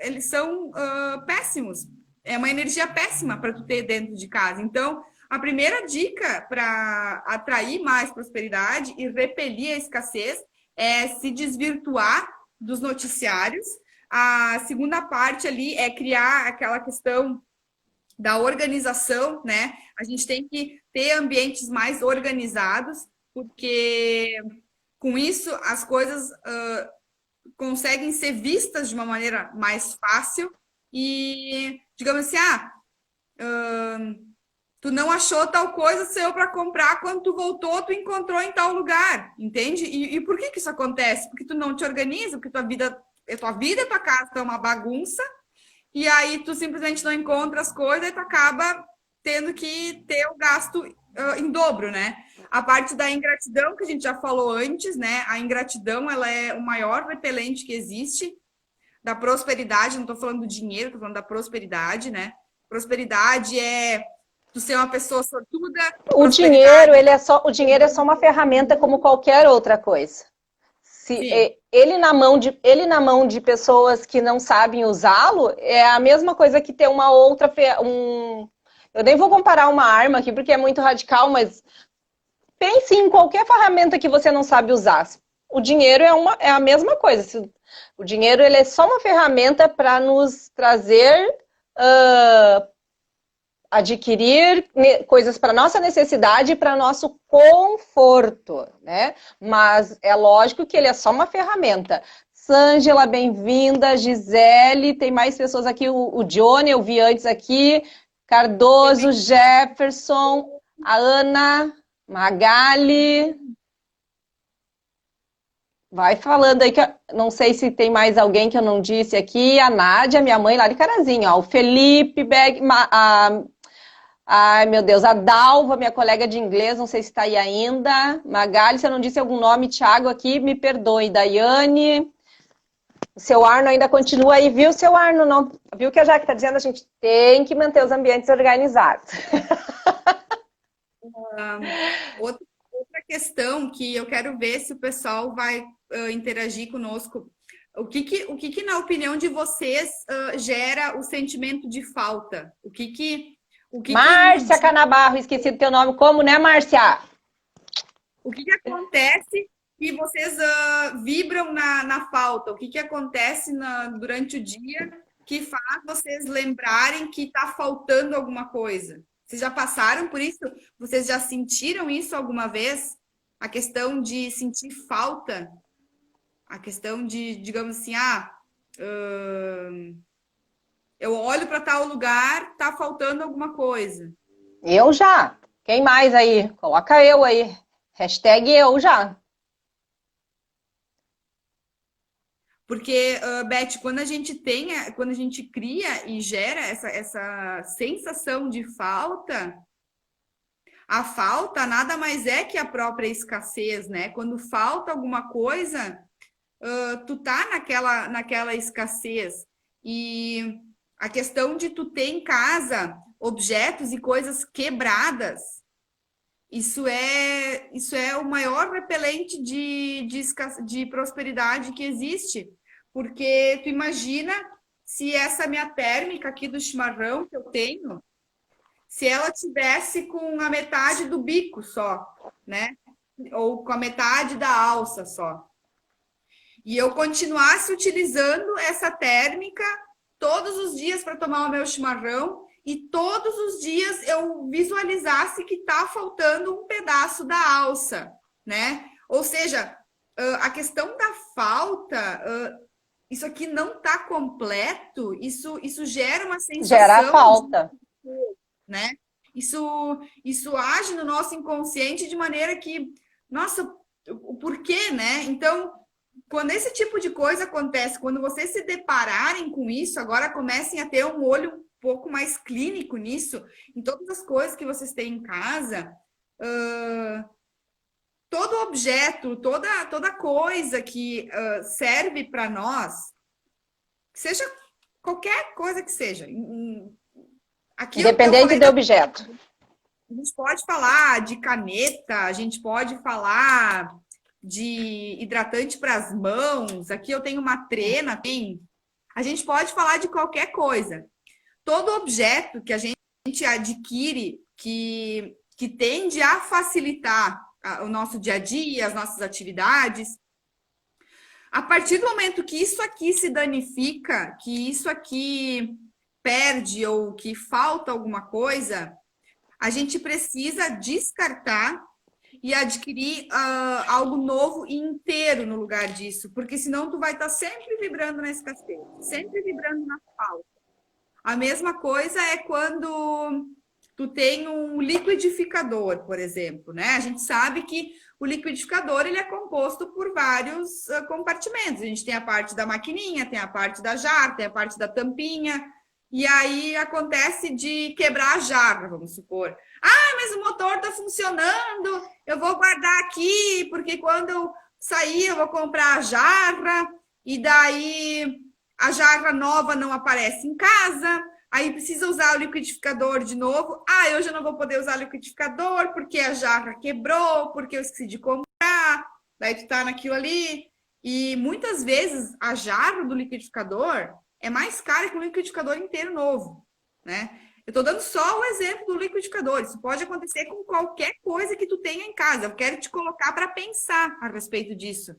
péssimos. É uma energia péssima para tu ter dentro de casa. Então, a primeira dica para atrair mais prosperidade e repelir a escassez é se desvirtuar dos noticiários. A segunda parte ali é criar aquela questão da organização, né? A gente tem que ter ambientes mais organizados, porque com isso as coisas conseguem ser vistas de uma maneira mais fácil e, digamos assim, tu não achou tal coisa, saiu para comprar, quando tu voltou, tu encontrou em tal lugar, entende? E por que isso acontece? Porque tu não te organiza, porque tua vida e tua casa é uma bagunça, e aí tu simplesmente não encontra as coisas e tu acaba tendo que ter o gasto em dobro, né? A parte da ingratidão, que a gente já falou antes, né? A ingratidão, ela é o maior repelente que existe da prosperidade, não estou falando do dinheiro, estou falando da prosperidade, né? Prosperidade é tu ser uma pessoa sortuda. O dinheiro é só uma ferramenta como qualquer outra coisa. Se ele na mão de pessoas que não sabem usá-lo, é a mesma coisa que ter uma outra eu nem vou comparar uma arma aqui porque é muito radical, mas pense em qualquer ferramenta que você não sabe usar. O dinheiro é a mesma coisa. O dinheiro ele é só uma ferramenta para nos trazer adquirir coisas para nossa necessidade e para nosso conforto, né? Mas é lógico que ele é só uma ferramenta. Sângela, bem-vinda. Gisele, tem mais pessoas aqui. O Johnny, eu vi antes aqui. Cardoso, Jefferson, a Ana, Magali. Vai falando aí, que não sei se tem mais alguém que eu não disse aqui. A Nádia, minha mãe lá de Carazinho. Ó. O Felipe, ai, meu Deus, a Dalva, minha colega de inglês, não sei se está aí ainda. Magali, se eu não disse algum nome, Thiago aqui, me perdoe. Daiane, o seu Arno ainda continua aí, viu, seu Arno? Não, viu que a Jaque está dizendo, a gente tem que manter os ambientes organizados. Outra questão que eu quero ver se o pessoal vai interagir conosco. O que na opinião de vocês, gera o sentimento de falta? Márcia Canabarro, esqueci do teu nome. Como, né, Márcia? O que acontece que vocês vibram na falta? O que acontece durante o dia que faz vocês lembrarem que está faltando alguma coisa? Vocês já passaram por isso? Vocês já sentiram isso alguma vez? A questão de sentir falta? A questão de, digamos assim, eu olho para tal lugar, tá faltando alguma coisa. Eu já. Quem mais aí? Coloca eu aí. Hashtag eu já. Porque, Beth, quando a gente cria e gera essa sensação de falta, a falta nada mais é que a própria escassez, né? Quando falta alguma coisa, tu tá naquela escassez. E a questão de tu ter em casa objetos e coisas quebradas, isso é o maior repelente de prosperidade que existe. Porque tu imagina se essa minha térmica aqui do chimarrão que eu tenho, se ela tivesse com a metade do bico só, né? Ou com a metade da alça só. E eu continuasse utilizando essa térmica todos os dias para tomar o meu chimarrão e todos os dias eu visualizasse que está faltando um pedaço da alça, né? Ou seja, a questão da falta, isso aqui não está completo, isso gera uma sensação... Gera falta. Né? Isso age no nosso inconsciente de maneira que, nossa, o porquê, né? Então, quando esse tipo de coisa acontece, quando vocês se depararem com isso, agora comecem a ter um olho um pouco mais clínico nisso, em todas as coisas que vocês têm em casa, todo objeto, toda coisa que serve para nós, seja qualquer coisa que seja, aqui independente do objeto. A gente pode falar de caneta, a gente pode falar de hidratante para as mãos, aqui eu tenho uma trena, a gente pode falar de qualquer coisa. Todo objeto que a gente adquire que tende a facilitar o nosso dia a dia, as nossas atividades. A partir do momento que isso aqui se danifica, que isso aqui perde ou que falta alguma coisa, a gente precisa descartar e adquirir algo novo e inteiro no lugar disso, porque senão tu vai estar sempre vibrando na escassez, sempre vibrando na falta. A mesma coisa é quando tu tem um liquidificador, por exemplo, né? A gente sabe que o liquidificador ele é composto por vários compartimentos. A gente tem a parte da maquininha, tem a parte da jarra, tem a parte da tampinha, e aí acontece de quebrar a jarra, vamos supor. Ah, mas o motor está funcionando, eu vou guardar aqui, porque quando eu sair eu vou comprar a jarra, e daí a jarra nova não aparece em casa, aí precisa usar o liquidificador de novo. Ah, eu já não vou poder usar o liquidificador porque a jarra quebrou, porque eu esqueci de comprar, daí tu tá naquilo ali. E muitas vezes a jarra do liquidificador é mais cara que um liquidificador inteiro novo, né? Eu tô dando só o exemplo do liquidificador. Isso pode acontecer com qualquer coisa que tu tenha em casa. Eu quero te colocar para pensar a respeito disso.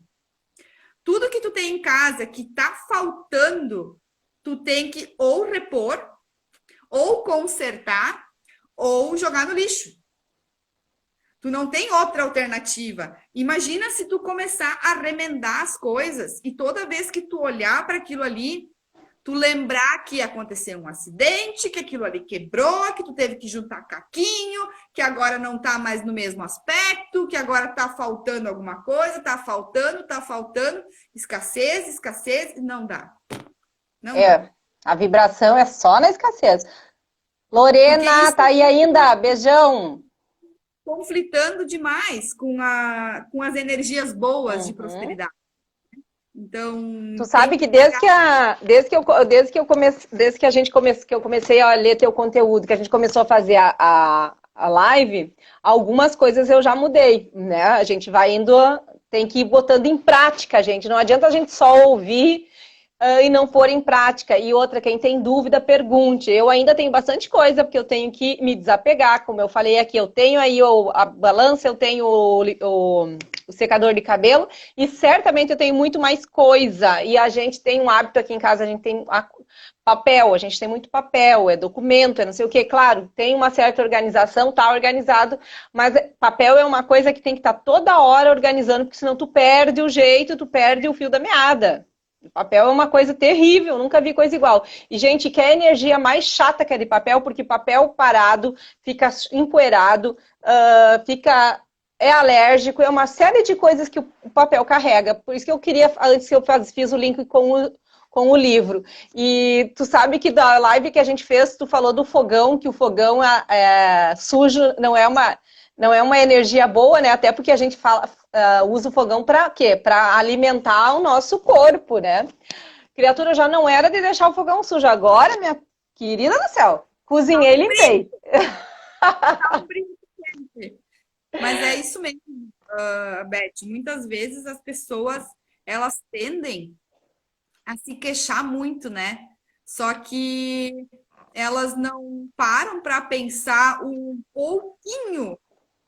Tudo que tu tem em casa que tá faltando, tu tem que ou repor, ou consertar, ou jogar no lixo. Tu não tem outra alternativa. Imagina se tu começar a remendar as coisas e toda vez que tu olhar para aquilo ali, tu lembrar que aconteceu um acidente, que aquilo ali quebrou, que tu teve que juntar caquinho, que agora não tá mais no mesmo aspecto, que agora tá faltando alguma coisa, tá faltando, escassez, escassez, não dá. Não dá. A vibração é só na escassez. Lorena, tá aí ainda? Beijão. Conflitando demais com as energias boas de prosperidade. Então, tu sabe que desde que eu comecei a ler teu conteúdo, que a gente começou a fazer a live, algumas coisas eu já mudei, né? A gente vai indo, tem que ir botando em prática, gente. Não adianta a gente só ouvir e não pôr em prática. E outra, quem tem dúvida, pergunte. Eu ainda tenho bastante coisa, porque eu tenho que me desapegar, como eu falei aqui. Eu tenho aí a balança, eu tenho o secador de cabelo, e certamente eu tenho muito mais coisa. E a gente tem um hábito aqui em casa, a gente tem papel, a gente tem muito papel, é documento, é não sei o quê. Claro, tem uma certa organização, tá organizado, mas papel é uma coisa que tem que estar toda hora organizando, porque senão tu perde o jeito, tu perde o fio da meada. O papel é uma coisa terrível, nunca vi coisa igual. E, gente, quer energia mais chata que a de papel, porque papel parado fica empoeirado, é alérgico, é uma série de coisas que o papel carrega. Por isso que eu queria, antes que eu fiz o link com o livro. E tu sabe que da live que a gente fez, tu falou do fogão, que o fogão sujo não é uma energia boa, né? Até porque a gente usa o fogão para quê? Para alimentar o nosso corpo, né? Criatura, já não era de deixar o fogão sujo. Agora, minha querida do céu, cozinhei e limpei. Mas é isso mesmo, Beth. Muitas vezes as pessoas, elas tendem a se queixar muito, né? Só que elas não param para pensar um pouquinho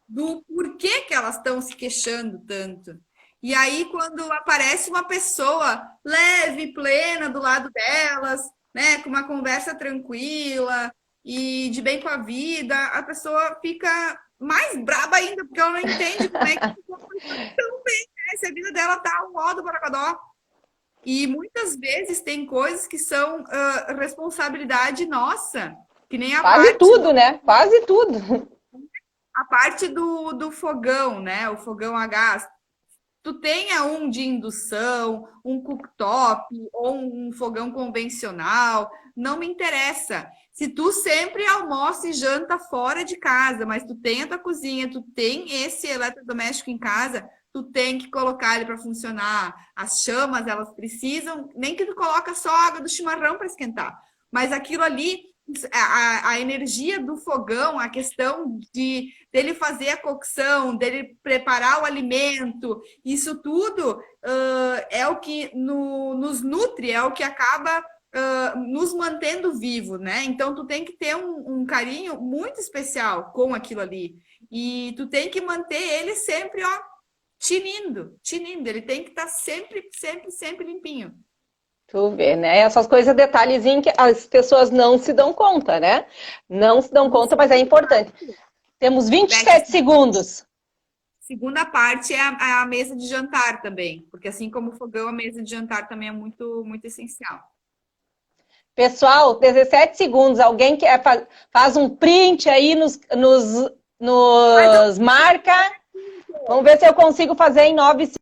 do porquê que elas estão se queixando tanto. E aí, quando aparece uma pessoa leve, plena do lado delas, né, com uma conversa tranquila e de bem com a vida, a pessoa fica mais braba ainda, porque ela não entende como é que tão bem, né? Se a vida dela tá um modo borogodó. E muitas vezes tem coisas que são responsabilidade nossa, que nem a Quase tudo, né? Quase tudo. A parte do fogão, né? O fogão a gás. Tu tenha um de indução, um cooktop ou um fogão convencional, não me interessa. Se tu sempre almoça e janta fora de casa, mas tu tem a tua cozinha, tu tem esse eletrodoméstico em casa, tu tem que colocar ele para funcionar. As chamas, elas precisam, nem que tu coloca só a água do chimarrão para esquentar, mas aquilo ali, a energia do fogão, a questão dele fazer a cocção, dele preparar o alimento, isso tudo é o que nos nutre, é o que acaba nos mantendo vivo, né? Então tu tem que ter um carinho muito especial com aquilo ali. E tu tem que manter ele sempre, ó, tinindo. Ele tem que estar sempre limpinho. Tu vê, né? Essas coisas, detalhezinhos que as pessoas não se dão conta, né? Não se dão conta, mas é importante. Temos 27 segundos. Segunda parte é a mesa de jantar também, porque assim como o fogão, a mesa de jantar também é muito, muito essencial. Pessoal, 17 segundos. Alguém que faz um print aí, nos marca. Vamos ver se eu consigo fazer em 9 segundos.